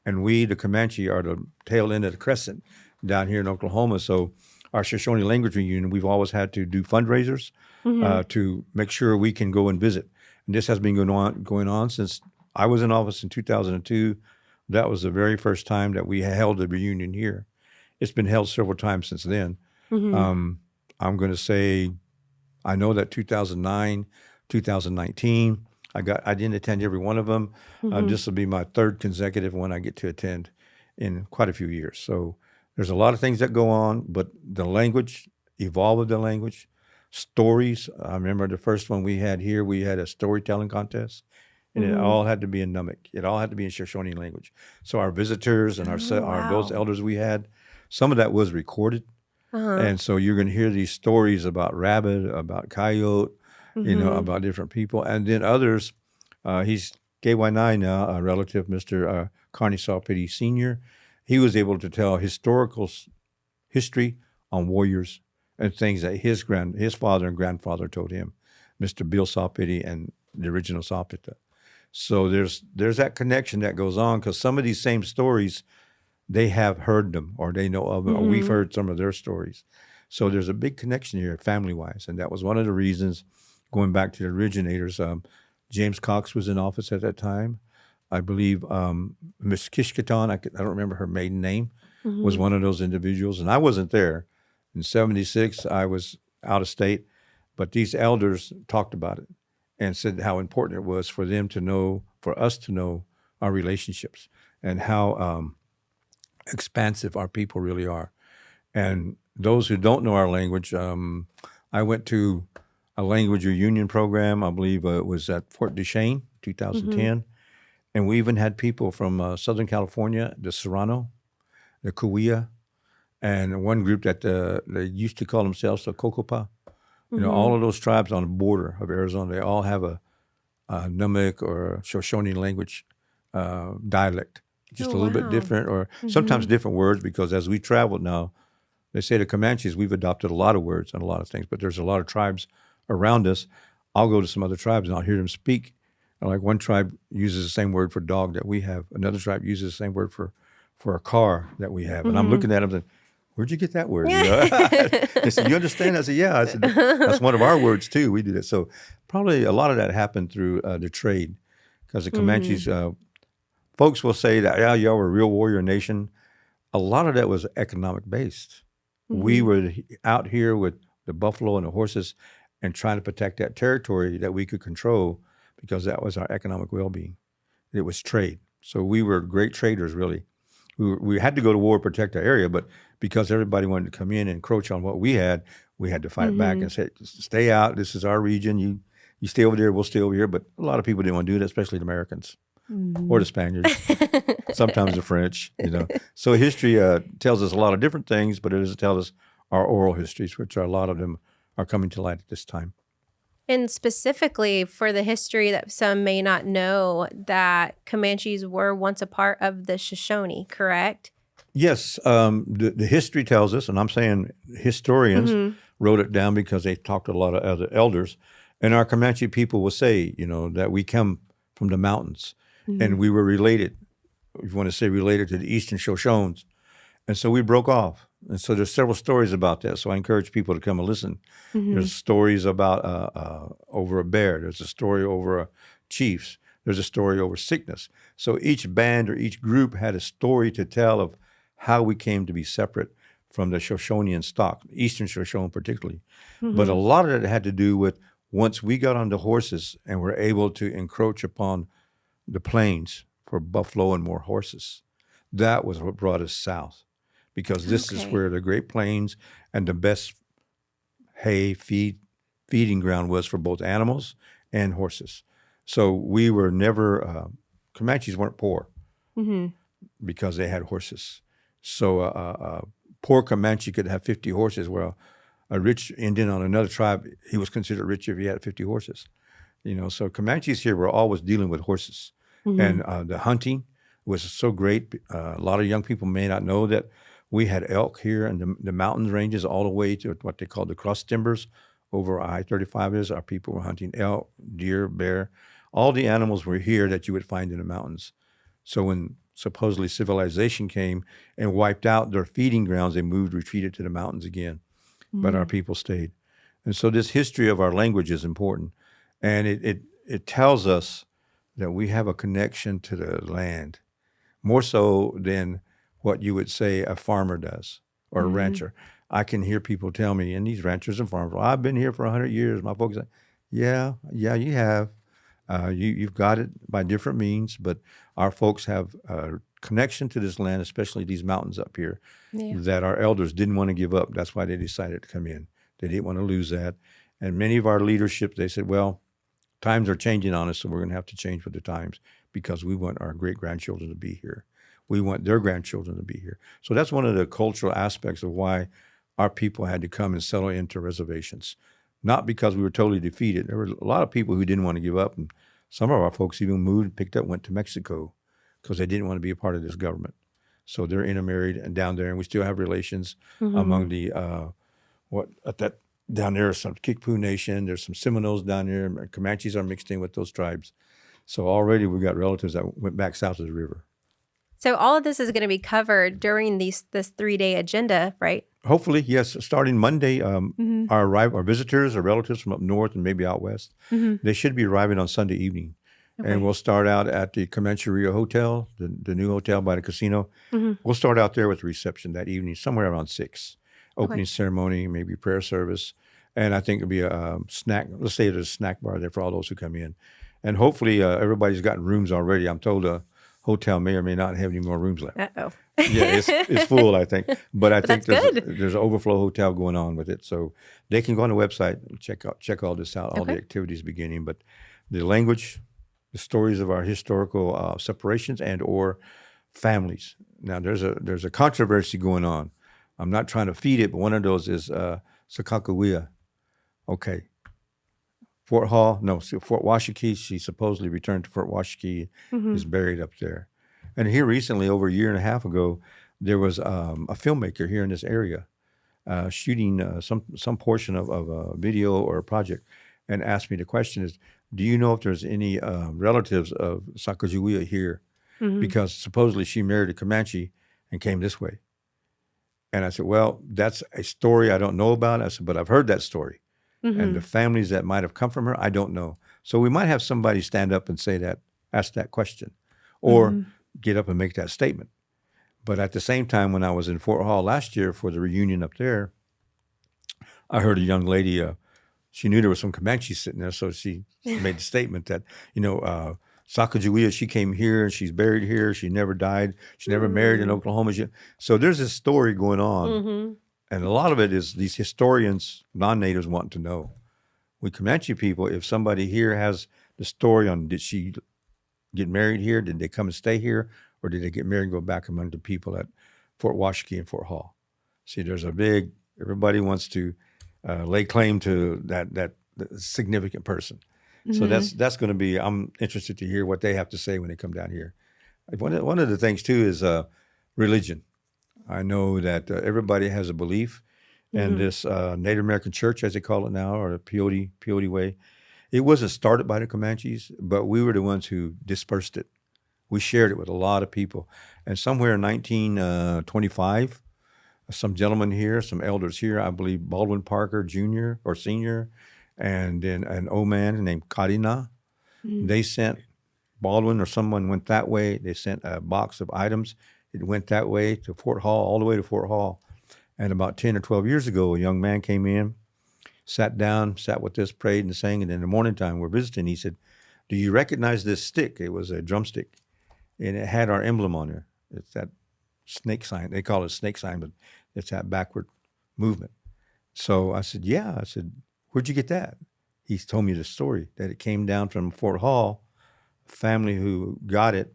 And we, the Comanche, are the tail end of the crescent down here in Oklahoma. So our Shoshone Language Reunion, we've always had to do fundraisers to make sure we can go and visit. And this has been going on since I was in office in 2002. That was the very first time that we held a reunion here. It's been held several times since then. I'm going to say, I know that 2009, 2019, I didn't attend every one of them. This will be my 3rd consecutive one I get to attend in quite a few years. So there's a lot of things that go on, but the language, evolve of the language, stories. I remember the first one we had here, we had a storytelling contest, and it all had to be in Nunavut. It all had to be in Shoshone language. So our visitors and those elders we had, some of that was recorded. And so you're going to hear these stories about rabbit, about coyote, about different people. And then others, he's KY9 now, a relative, Mr. Carney Salpity Sr. He was able to tell history on warriors and things that his father and grandfather told him, Mr. Bill Salpity and the original Salpita. So there's that connection that goes on, because some of these same stories, they have heard them or they know of them, or we've heard some of their stories. So there's a big connection here family-wise. And that was one of the reasons, going back to the originators, James Cox was in office at that time. I believe Miss Kishketan, I don't remember her maiden name, was one of those individuals. And I wasn't there. In 76, I was out of state. But these elders talked about it and said how important it was for them to know, for us to know our relationships and how expansive our people really are. And those who don't know our language, I went to a language reunion program. I believe it was at Fort Duchesne, 2010. And we even had people from Southern California, the Serrano, the Cahuilla, and one group that they used to call themselves the Cocopa. All of those tribes on the border of Arizona, they all have a Nunavut or Shoshone language dialect. Just a little bit different, or sometimes different words, because as we traveled now, they say the Comanches, we've adopted a lot of words and a lot of things, but there's a lot of tribes around us. I'll go to some other tribes and I'll hear them speak. And like one tribe uses the same word for dog that we have. Another tribe uses the same word for a car that we have. And I'm looking at them and where'd you get that word? They said, you understand? I said, yeah. I said, that's one of our words too. We do that. So probably a lot of that happened through the trade, because the Comanches, folks will say that, yeah, y'all were a real warrior nation. A lot of that was economic based. We were out here with the buffalo and the horses and trying to protect that territory that we could control, because that was our economic well-being. It was trade. So we were great traders, really. We had to go to war to protect our area, but because everybody wanted to come in and encroach on what we had to fight back and say, stay out, this is our region, you stay over there, we'll stay over here. But a lot of people didn't want to do that, especially the Americans. Or the Spaniards, sometimes the French, So history tells us a lot of different things, but it doesn't tell us our oral histories, which a lot of them are coming to light at this time. And specifically for the history that some may not know, that Comanches were once a part of the Shoshone, correct? Yes, the history tells us, and I'm saying historians wrote it down because they talked to a lot of other elders, and our Comanche people will say, that we come from the mountains, and we were related, if you want to say related to the Eastern Shoshones, and so we broke off. And so there's several stories about that. So I encourage people to come and listen. There's stories about over a bear. There's a story over chiefs. There's a story over sickness. So each band or each group had a story to tell of how we came to be separate from the Shoshonean stock, Eastern Shoshone particularly. But a lot of it had to do with once we got on the horses and were able to encroach upon the plains for buffalo and more horses, that was what brought us south. Because this is where the Great Plains and the best hay feeding ground was for both animals and horses. So we were never, Comanches weren't poor because they had horses. So a poor Comanche could have 50 horses. Well, a rich Indian on another tribe, he was considered rich if he had 50 horses. So Comanches here were always dealing with horses. And the hunting was so great. A lot of young people may not know that we had elk here in the mountain ranges all the way to what they call the cross timbers over I-35 is. Our people were hunting elk, deer, bear. All the animals were here that you would find in the mountains. So when supposedly civilization came and wiped out their feeding grounds, they retreated to the mountains again. But our people stayed. And so this history of our language is important. And it tells us that we have a connection to the land, more so than what you would say a farmer does or a rancher. I can hear people tell me, and these ranchers and farmers, well, I've been here for 100 years. My folks say, yeah, you have. You've got it by different means, but our folks have a connection to this land, especially these mountains up here, that our elders didn't want to give up. That's why they decided to come in. They didn't want to lose that. And many of our leadership, they said, well, times are changing on us, so we're going to have to change with the times because we want our great-grandchildren to be here. We want their grandchildren to be here. So that's one of the cultural aspects of why our people had to come and settle into reservations. Not because we were totally defeated. There were a lot of people who didn't want to give up, and some of our folks even moved, picked up, went to Mexico because they didn't want to be a part of this government. So they're intermarried and down there, and we still have relations among the down there is some Kickapoo Nation. There's some Seminoles down there. Comanches are mixed in with those tribes. So already we've got relatives that went back south of the river. So all of this is going to be covered during this 3-day agenda, right? Hopefully, yes. Starting Monday, our visitors or relatives from up north and maybe out west, they should be arriving on Sunday evening. Okay. And we'll start out at the Comanche Rio Hotel, the new hotel by the casino. We'll start out there with the reception that evening, somewhere around 6. Opening ceremony, maybe prayer service. And I think it'll be a snack. Let's say there's a snack bar there for all those who come in. And hopefully everybody's gotten rooms already. I'm told the hotel may or may not have any more rooms left. Uh-oh. Yeah, it's full, I think. But I think there's an overflow hotel going on with it. So they can go on the website and check all this out, all the activities beginning. But the language, the stories of our historical separations and or families. Now, there's a controversy going on. I'm not trying to feed it, but one of those is Sakakawea. Okay. Fort Washakie, she supposedly returned to Fort Washakie, is buried up there. And here recently, over a year and a half ago, there was a filmmaker here in this area shooting some portion of a video or a project and asked me the question is, do you know if there's any relatives of Sacagawea here? Because supposedly she married a Comanche and came this way. And I said, well, that's a story I don't know about. I said, but I've heard that story. And the families that might have come from her, I don't know. So we might have somebody stand up and say that, ask that question, or get up and make that statement. But at the same time, when I was in Fort Hall last year for the reunion up there, I heard a young lady, she knew there was some Comanches sitting there, so she made the statement that, Sacagawea, she came here and she's buried here. She never died. She never married in Oklahoma. So there's this story going on. And a lot of it is these historians, non-natives want to know. We Comanche people, if somebody here has the story on did she get married here? Did they come and stay here? Or did they get married and go back among the people at Fort Washakie and Fort Hall? See, there's everybody wants to lay claim to that significant person. So that's going to be, I'm interested to hear what they have to say when they come down here. One of the things too is religion. I know that everybody has a belief, and this Native American church, as they call it now, or the Peyote way, it wasn't started by the Comanches, but we were the ones who dispersed it. We shared it with a lot of people. And somewhere in 1925, some gentlemen here, some elders here, I believe Baldwin Parker Jr. or Sr., and then an old man named Kadina, they sent Baldwin or someone went that way. They sent a box of items. It went that way to Fort Hall, all the way to Fort Hall. And about 10 or 12 years ago, a young man came in, sat down, sat with us, prayed and sang. And in the morning time, we're visiting. He said, "Do you recognize this stick?" It was a drumstick. And it had our emblem on there. It's that snake sign. They call it snake sign, but it's that backward movement. So I said, "Yeah." I said, "Where'd you get that?" He told me the story, that it came down from Fort Hall. A family who got it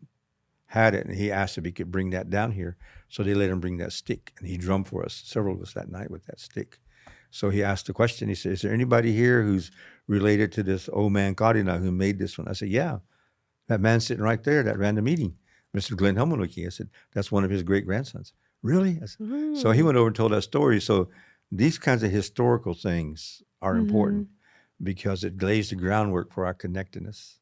had it, and he asked if he could bring that down here. So they let him bring that stick, and he drummed for us, several of us that night with that stick. So he asked the question. He said, "Is there anybody here who's related to this old man Kadina who made this one?" I said, "Yeah. That man sitting right there that ran the meeting, Mr. Glenn Helmholtz." I said, "That's one of his great-grandsons." "Really?" I said, So he went over and told that story. So these kinds of historical things are important because it lays the groundwork for our connectedness.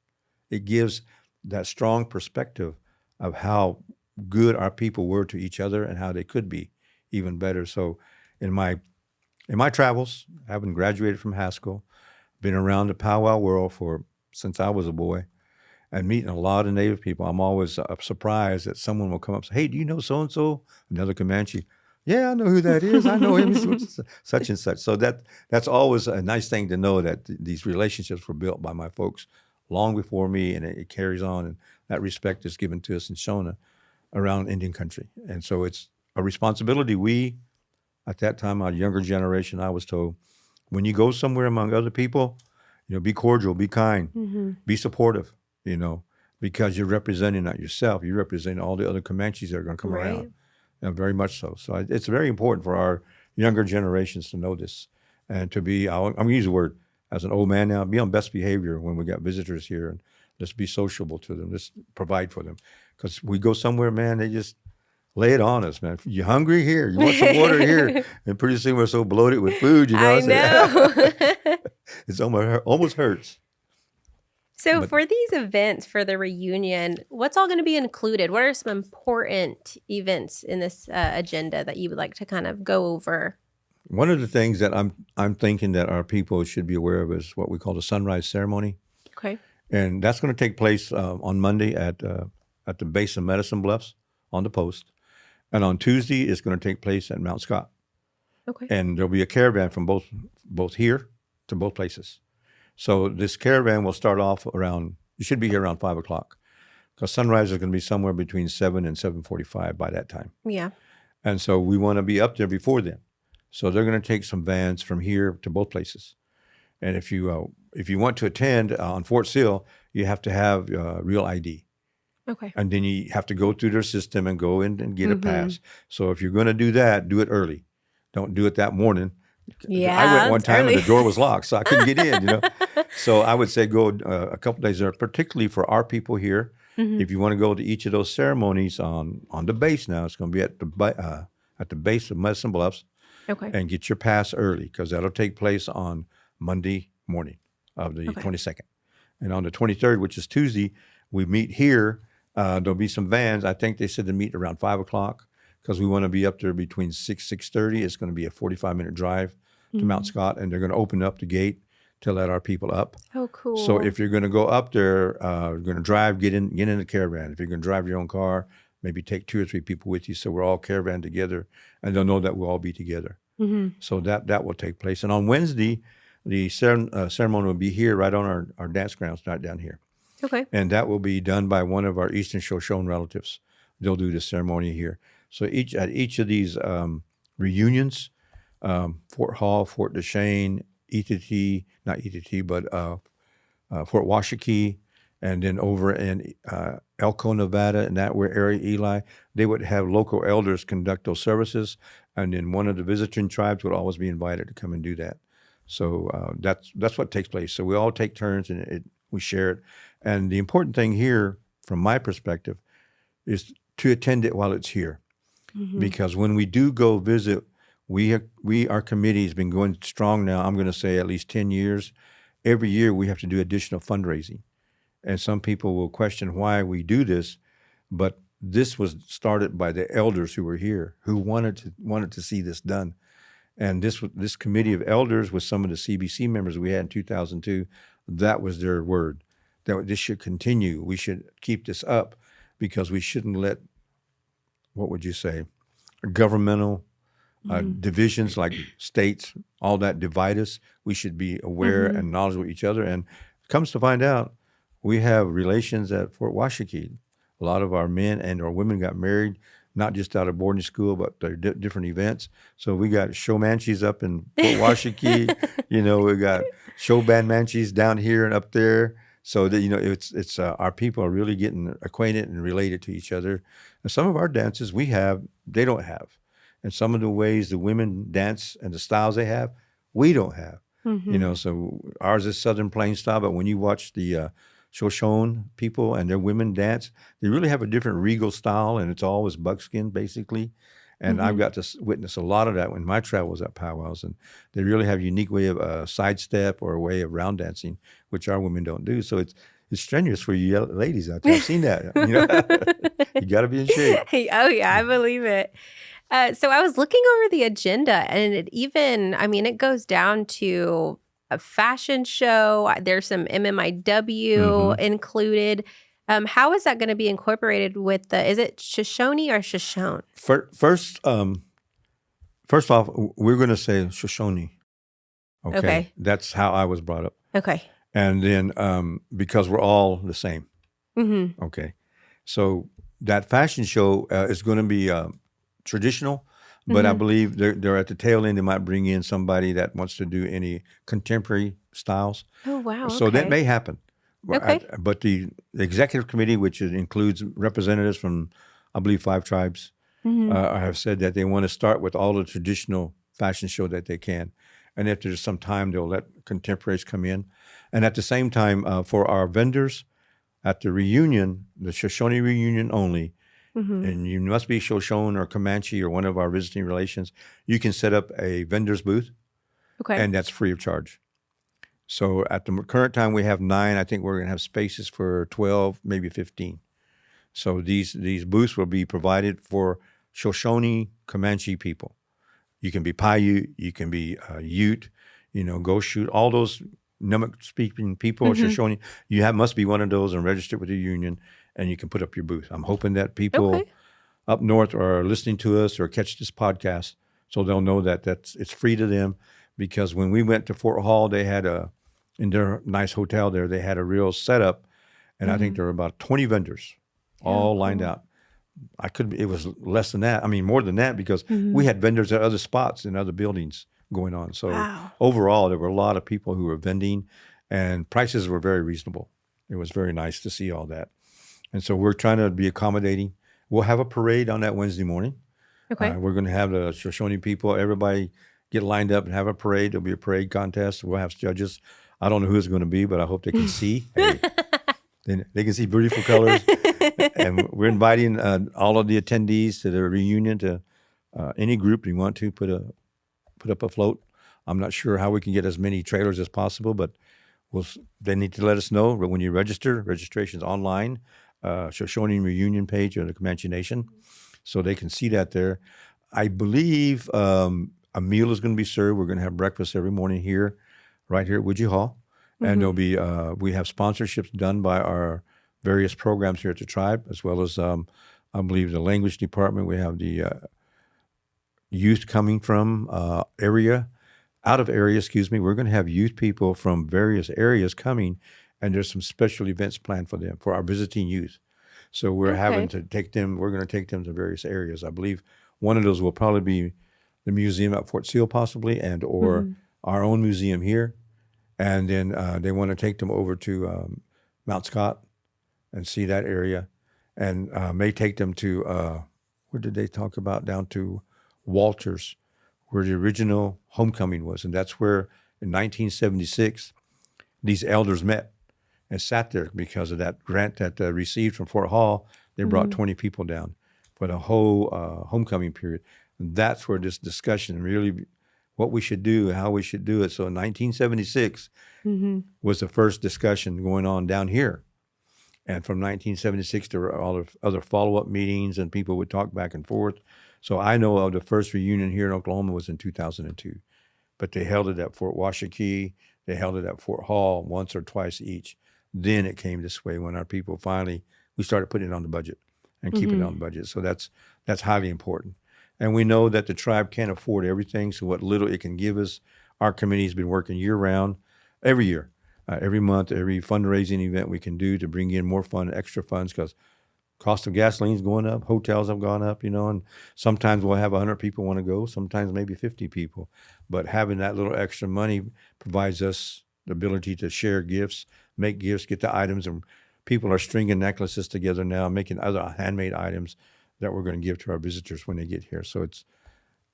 It gives that strong perspective of how good our people were to each other and how they could be even better. So in my travels, having graduated from Haskell, been around the powwow world since I was a boy, and meeting a lot of Native people, I'm always surprised that someone will come up and say, "Hey, do you know so-and-so?" Another Comanche. "Yeah, I know who that is. I know him, such and such." So that's always a nice thing to know, that these relationships were built by my folks long before me, and it carries on, and that respect is given to us in Shona around Indian country. And so it's a responsibility. We, at that time, our younger generation, I was told, when you go somewhere among other people, be cordial, be kind, be supportive, because you're representing not yourself, you're representing all the other Comanches that are going to come around. Very much so. So it's very important for our younger generations to know this, and to be, I'm going to use the word, as an old man now, be on best behavior when we got visitors here, and let's be sociable to them. Let's provide for them. Because we go somewhere, man, they just lay it on us, man. You hungry? Here. You want some water? Here. And pretty soon we're so bloated with food, I know. It's almost hurts. So for these events, for the reunion, what's all going to be included? What are some important events in this agenda that you would like to kind of go over? One of the things that I'm thinking that our people should be aware of is what we call the sunrise ceremony. Okay. And that's going to take place on Monday at the base of Medicine Bluffs on the post. And on Tuesday, it's going to take place at Mount Scott. Okay. And there'll be a caravan from both here to both places. So this caravan will start off you should be here around 5 o'clock, because sunrise is going to be somewhere between 7 and 7:45 by that time. Yeah. And so we want to be up there before then. So they're going to take some vans from here to both places. And if you want to attend on Fort Sill, you have to have real ID. Okay. And then you have to go through their system and go in and get a pass. So if you're going to do that, do it early. Don't do it that morning. Yeah, I went one time early. and the door was locked, so I couldn't get in, So I would say go a couple days there, particularly for our people here. If you want to go to each of those ceremonies on the base now, it's going to be at the base of Medicine Bluffs. Okay. And get your pass early, because that'll take place on Monday morning of the 22nd. And on the 23rd, which is Tuesday, we meet here. There'll be some vans. I think they said to meet around 5 o'clock, because we want to be up there between 6:30. It's going to be a 45-minute drive to Mount Scott, and they're going to open up the gate to let our people up. Oh, cool. So if you're going to go up there, you're going to drive, get in the caravan. If you're going to drive your own car, maybe take 2 or 3 people with you, so we're all caravan together, and they'll know that we'll all be together. So that will take place. And on Wednesday, the ceremony will be here, right on our dance grounds, not down here. Okay. And that will be done by one of our Eastern Shoshone relatives. They'll do the ceremony here. So at each of these reunions, Fort Hall, Fort Duchesne, Fort Washakie, and then over in Elko, Nevada, and that area, Eli, they would have local elders conduct those services, and then one of the visiting tribes would always be invited to come and do that. So that's what takes place. So we all take turns, and we share it. And the important thing here, from my perspective, is to attend it while it's here. because when we do go visit, our committee has been going strong now. I'm going to say at least 10 years. Every year we have to do additional fundraising. And some people will question why we do this, but this was started by the elders who were here, who wanted to see this done. And this committee of elders with some of the CBC members we had in 2002, that was their word, that this should continue. We should keep this up because we shouldn't let, what would you say, governmental divisions like states, all that divide us. We should be aware and knowledgeable of each other. And comes to find out, we have relations at Fort Washakie. A lot of our men and our women got married, not just out of boarding school, but they're different events. So we got show Manchies up in Fort Washakie. We got show band Manchies down here and up there. So that it's our people are really getting acquainted and related to each other. And some of our dances they don't have, and some of the ways the women dance and the styles they have, we don't have. So ours is Southern Plain style, but when you watch the Shoshone people and their women dance, they really have a different regal style, and it's always buckskin basically. And I've got to witness a lot of that when my travels at powwows, and they really have a unique way of sidestep or a way of round dancing, which our women don't do. So it's strenuous for you ladies out there. I've seen that. You got to be in shape. Oh yeah, I believe it. So I was looking over the agenda, and it goes down to a fashion show. There's some MMIW included. How is that going to be incorporated with is it Shoshone or Shoshone? First off, we're going to say Shoshone. Okay. That's how I was brought up. Okay. And then because we're all the same. Okay. So that fashion show is going to be traditional, but I believe they're at the tail end. They might bring in somebody that wants to do any contemporary styles. Oh, wow. So that may happen. Okay. But the executive committee, which includes representatives from, I believe, 5 tribes, have said that they want to start with all the traditional fashion show that they can. And if there's some time, they'll let contemporaries come in. And at the same time, for our vendors at the reunion, the Shoshone reunion only, and you must be Shoshone or Comanche or one of our visiting relations, you can set up a vendor's booth. Okay. And that's free of charge. So at the current time, we have 9. I think we're going to have spaces for 12, maybe 15. So these booths will be provided for Shoshone Comanche people. You can be Paiute, you can be Ute, Goshute, all those Nunavut-speaking people, Shoshone. You must be one of those and registered with the union, and you can put up your booth. I'm hoping that people up north are listening to us or catch this podcast, so they'll know that it's free to them. Because when we went to Fort Hall, they had in their nice hotel there, they had a real setup, and I think there were about 20 vendors all lined out. It was less than that. I mean, more than that, because we had vendors at other spots in other buildings going on. So overall, there were a lot of people who were vending, and prices were very reasonable. It was very nice to see all that. And so we're trying to be accommodating. We'll have a parade on that Wednesday morning. Okay. We're going to have the Shoshone people, everybody get lined up and have a parade. There'll be a parade contest. We'll have judges. I don't know who it's going to be, but I hope they can see. They can see beautiful colors. And we're inviting all of the attendees to the reunion, to any group you want to put up a float. I'm not sure how we can get as many trailers as possible, but they need to let us know. But when you registration's online, Shoshone Reunion page of the Comanche Nation, so they can see that there. I believe a meal is going to be served. We're going to have breakfast every morning right here at Woodgie Hall. And there'll be, we have sponsorships done by our various programs here at the tribe, as well as, I believe, the language department. We have the youth coming from out of area, We're going to have youth people from various areas coming, and there's some special events planned for them, for our visiting youth. So we're having to we're going to take them to various areas. I believe one of those will probably be the museum at Fort Sill, possibly, or our own museum here. And then they want to take them over to Mount Scott and see that area, and may take them to, where did they talk about? Down to Walters, where the original homecoming was. And that's where, in 1976, these elders met and sat there because of that grant that they received from Fort Hall. They brought 20 people down for the whole homecoming period. And that's where this discussion really, what we should do, how we should do it. So in 1976 was the first discussion going on down here. And from 1976, there were all of other follow-up meetings, and people would talk back and forth. So I know of the first reunion here in Oklahoma was in 2002. But they held it at Fort Washakie. They held it at Fort Hall once or twice each. Then it came this way when our people finally, we started putting it on the budget and keeping it on the budget. So that's highly important. And we know that the tribe can't afford everything. So what little it can give us, our committee's been working year-round, every year, every month, every fundraising event we can do to bring in more extra funds, because cost of gasoline's going up, hotels have gone up, and sometimes we'll have 100 people want to go, sometimes maybe 50 people. But having that little extra money provides us the ability to share gifts, make gifts, get the items, and people are stringing necklaces together now, making other handmade items that we're going to give to our visitors when they get here. So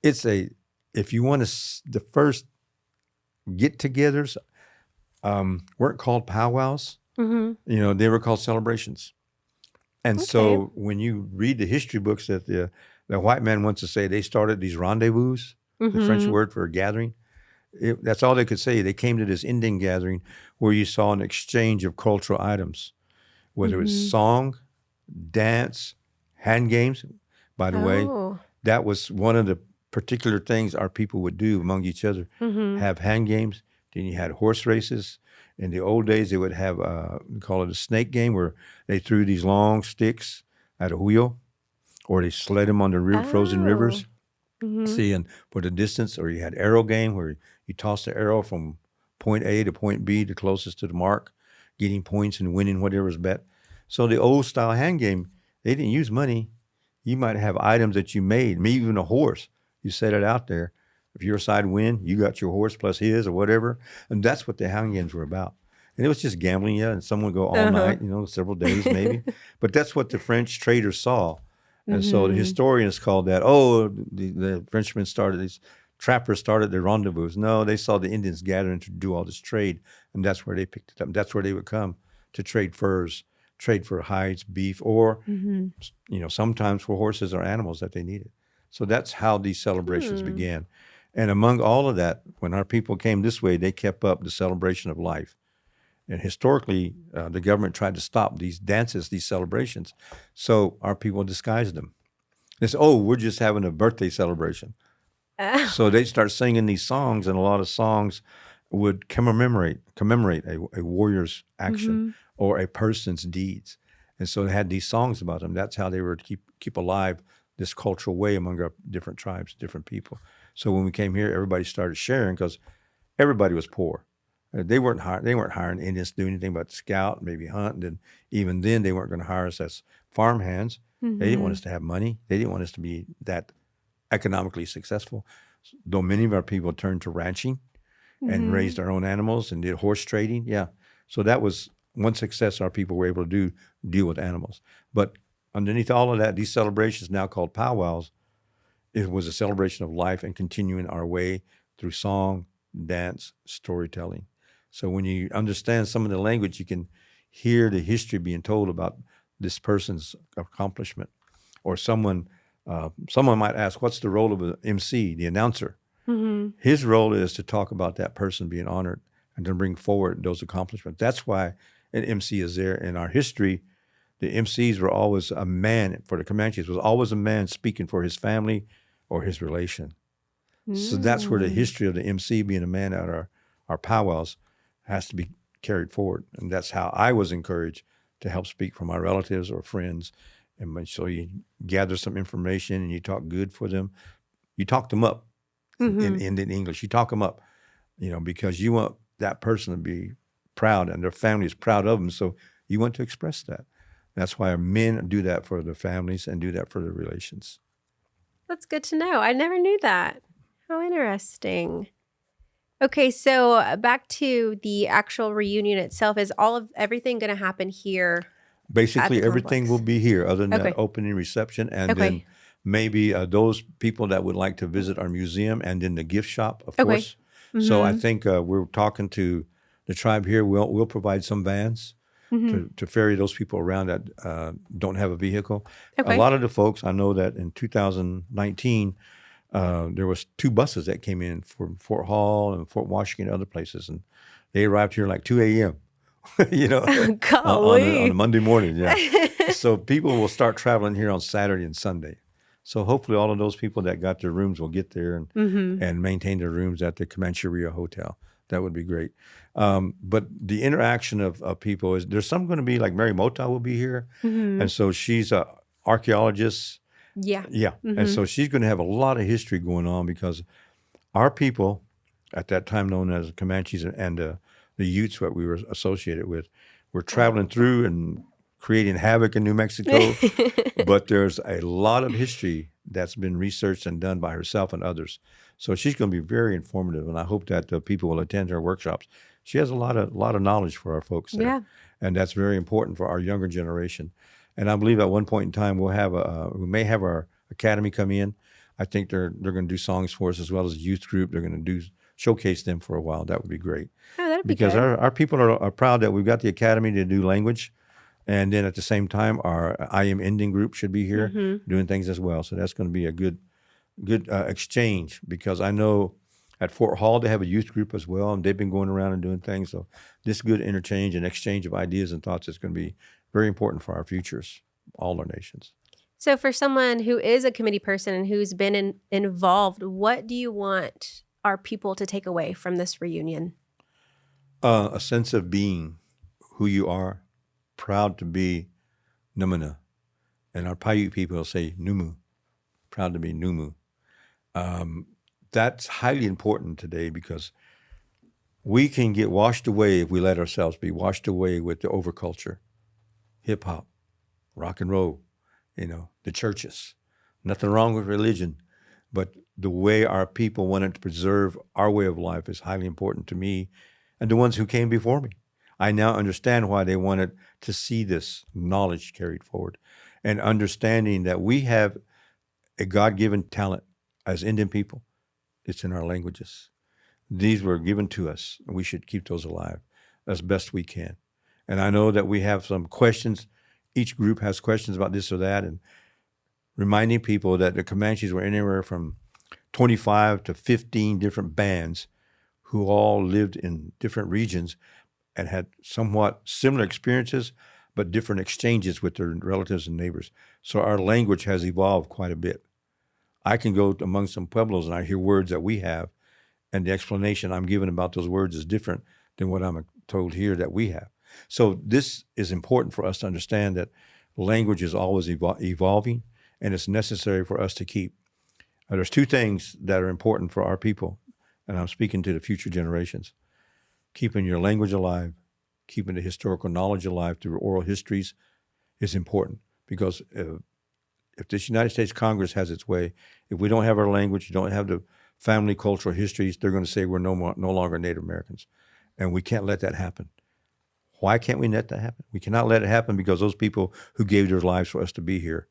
if you want to, the first get-togethers weren't called powwows, they were called celebrations. And so when you read the history books that the white man wants to say, they started these rendezvous, the French word for a gathering. That's all they could say. They came to this Indian gathering where you saw an exchange of cultural items, whether it's song, dance, hand games. By the way, that was one of the particular things our people would do among each other, have hand games. Then you had horse races. In the old days, they would have, we call it a snake game, where they threw these long sticks at a wheel, or they sled them on the frozen rivers. See, and for the distance, or you had arrow game, where you toss the arrow from point A to point B, the closest to the mark, getting points and winning whatever's bet. So the old style hand game, they didn't use money. You might have items that you made, maybe even a horse. You set it out there. If your side win, you got your horse plus his or whatever. And that's what the hand games were about. And it was just gambling, and some would go all night, several days maybe. But that's what the French traders saw. And so the historians called that, the Frenchmen started, these trappers started their rendezvous. No, they saw the Indians gathering to do all this trade, and that's where they picked it up. That's where they would come to trade furs, trade for hides, beef, or, sometimes for horses or animals that they needed. So that's how these celebrations began. And among all of that, when our people came this way, they kept up the celebration of life. And historically, the government tried to stop these dances, these celebrations. So our people disguised them. They said, we're just having a birthday celebration. So they start singing these songs, and a lot of songs would commemorate a warrior's action or a person's deeds. And so they had these songs about them. That's how they were to keep alive this cultural way among our different tribes, different people. So when we came here, everybody started sharing, because everybody was poor. They weren't hiring Indians to do anything but scout, maybe hunt. And even then, they weren't going to hire us as farm hands. They didn't want us to have money. They didn't want us to be that economically successful. Though many of our people turned to ranching and raised their own animals and did horse trading. Yeah. So that was one success our people were able to deal with animals. But underneath all of that, these celebrations, now called powwows, it was a celebration of life and continuing our way through song, dance, storytelling. So when you understand some of the language, you can hear the history being told about this person's accomplishment. Or someone might ask, what's the role of an MC, the announcer? His role is to talk about that person being honored and to bring forward those accomplishments. That's why an MC is there. In our history, the MCs were always a man. For the Comanches, was always a man speaking for his family or his relation. So that's where the history of the MC being a man at our powwows has to be carried forward. And that's how I was encouraged to help speak for my relatives or friends. And so you gather some information and you talk good for them. You talk them up in English. You talk them up, because you want that person to be proud and their family is proud of them. So you want to express that. That's why men do that for their families and do that for their relations. That's good to know. I never knew that. How interesting. Okay, so back to the actual reunion itself. Is everything going to happen here? Basically, everything complex? will be here, other than that opening reception, and then maybe those people that would like to visit our museum, and then the gift shop, of course. So I think we're talking to the tribe here. We'll provide some vans to ferry those people around that don't have a vehicle. Okay. A lot of the folks, I know that in 2019, there was 2 buses that came in from Fort Hall and Fort Washington and other places, and they arrived here like 2 a.m. on a Monday morning. Yeah. So people will start traveling here on Saturday and Sunday. So hopefully all of those people that got their rooms will get there and maintain their rooms at the Comanche Hotel. That would be great. But the interaction of people is, there's some going to be like Mary Mota will be here. And so she's an archaeologist. Yeah. Yeah. And so she's going to have a lot of history going on, because our people at that time known as Comanches and the Utes that we were associated with were traveling through and creating havoc in New Mexico. But there's a lot of history that's been researched and done by herself and others. So she's going to be very informative, and I hope that people will attend her workshops. She has a lot of knowledge for our folks there. Yeah. And that's very important for our younger generation. And I believe at one point in time we may have our academy come in. I think they're going to do songs for us, as well as a youth group. They're going to showcase them for a while. That would be great. Oh, that'd be Because good. our people are proud that we've got the academy to do language. And then at the same time, our I Am Indian group should be here doing things as well. So that's going to be a good exchange, because I know at Fort Hall they have a youth group as well, and they've been going around and doing things. So this good interchange and exchange of ideas and thoughts is going to be very important for our futures, all our nations. So for someone who is a committee person and who's been involved, what do you want our people to take away from this reunion? A sense of being who you are, proud to be Numina. And our Paiute people will say Numu, proud to be Numu. That's highly important today, because we can get washed away if we let ourselves be washed away with the overculture, hip hop, rock and roll, the churches. Nothing wrong with religion, but the way our people wanted to preserve our way of life is highly important to me and the ones who came before me. I now understand why they wanted to see this knowledge carried forward, and understanding that we have a God-given talent as Indian people. It's in our languages. These were given to us, and we should keep those alive as best we can. And I know that we have some questions. Each group has questions about this or that, and reminding people that the Comanches were anywhere from 25 to 15 different bands who all lived in different regions and had somewhat similar experiences, but different exchanges with their relatives and neighbors. So our language has evolved quite a bit. I can go among some pueblos and I hear words that we have, and the explanation I'm given about those words is different than what I'm told here that we have. So this is important for us to understand, that language is always evolving, and it's necessary for us to keep. There's 2 things that are important for our people, and I'm speaking to the future generations. Keeping your language alive, keeping the historical knowledge alive through oral histories is important, because if this United States Congress has its way, if we don't have our language, don't have the family cultural histories, they're going to say we're no longer Native Americans, and we can't let that happen. Why can't we let that happen? We cannot let it happen because those people who gave their lives for us to be here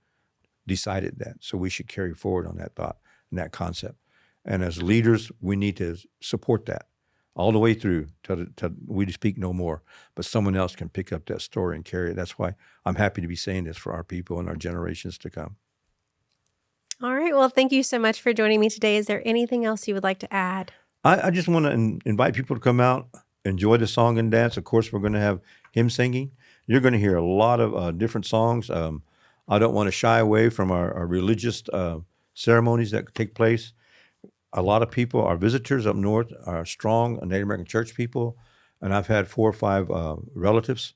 decided that. So we should carry forward on that thought and that concept. And as leaders, we need to support that all the way through till we speak no more, but someone else can pick up that story and carry it. That's why I'm happy to be saying this for our people and our generations to come. All right. Well, thank you so much for joining me today. Is there anything else you would like to add? I just want to invite people to come out, enjoy the song and dance. Of course, we're going to have hymn singing. You're going to hear a lot of different songs. I don't want to shy away from our religious ceremonies that take place. A lot of people, our visitors up north, are strong Native American church people, and I've had 4 or 5 relatives.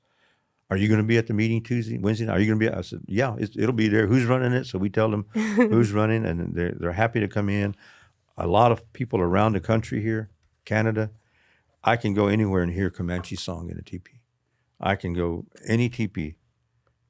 Are you going to be at the meeting Wednesday? Are you going to be? I said, yeah, it'll be there. Who's running it? So we tell them who's running, and they're happy to come in. A lot of people around the country here, Canada. I can go anywhere and hear Comanche song in a teepee. I can go any teepee,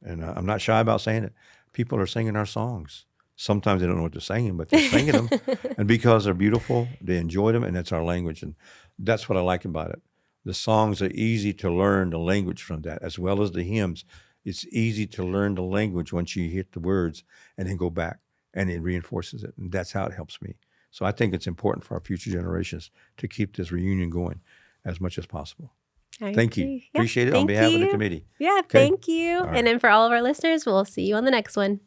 and I'm not shy about saying it. People are singing our songs. Sometimes they don't know what they're singing, but they're singing them. And because they're beautiful, they enjoy them, and that's our language. And that's what I like about it. The songs are easy to learn the language from that, as well as the hymns. It's easy to learn the language once you hit the words and then go back, and it reinforces it. And that's how it helps me. So I think it's important for our future generations to keep this reunion going as much as possible. I Thank you. agree. Yeah, Appreciate it on thank behalf of the you. committee. Yeah, Okay. thank you. All right. And then for all of our listeners, we'll see you on the next one.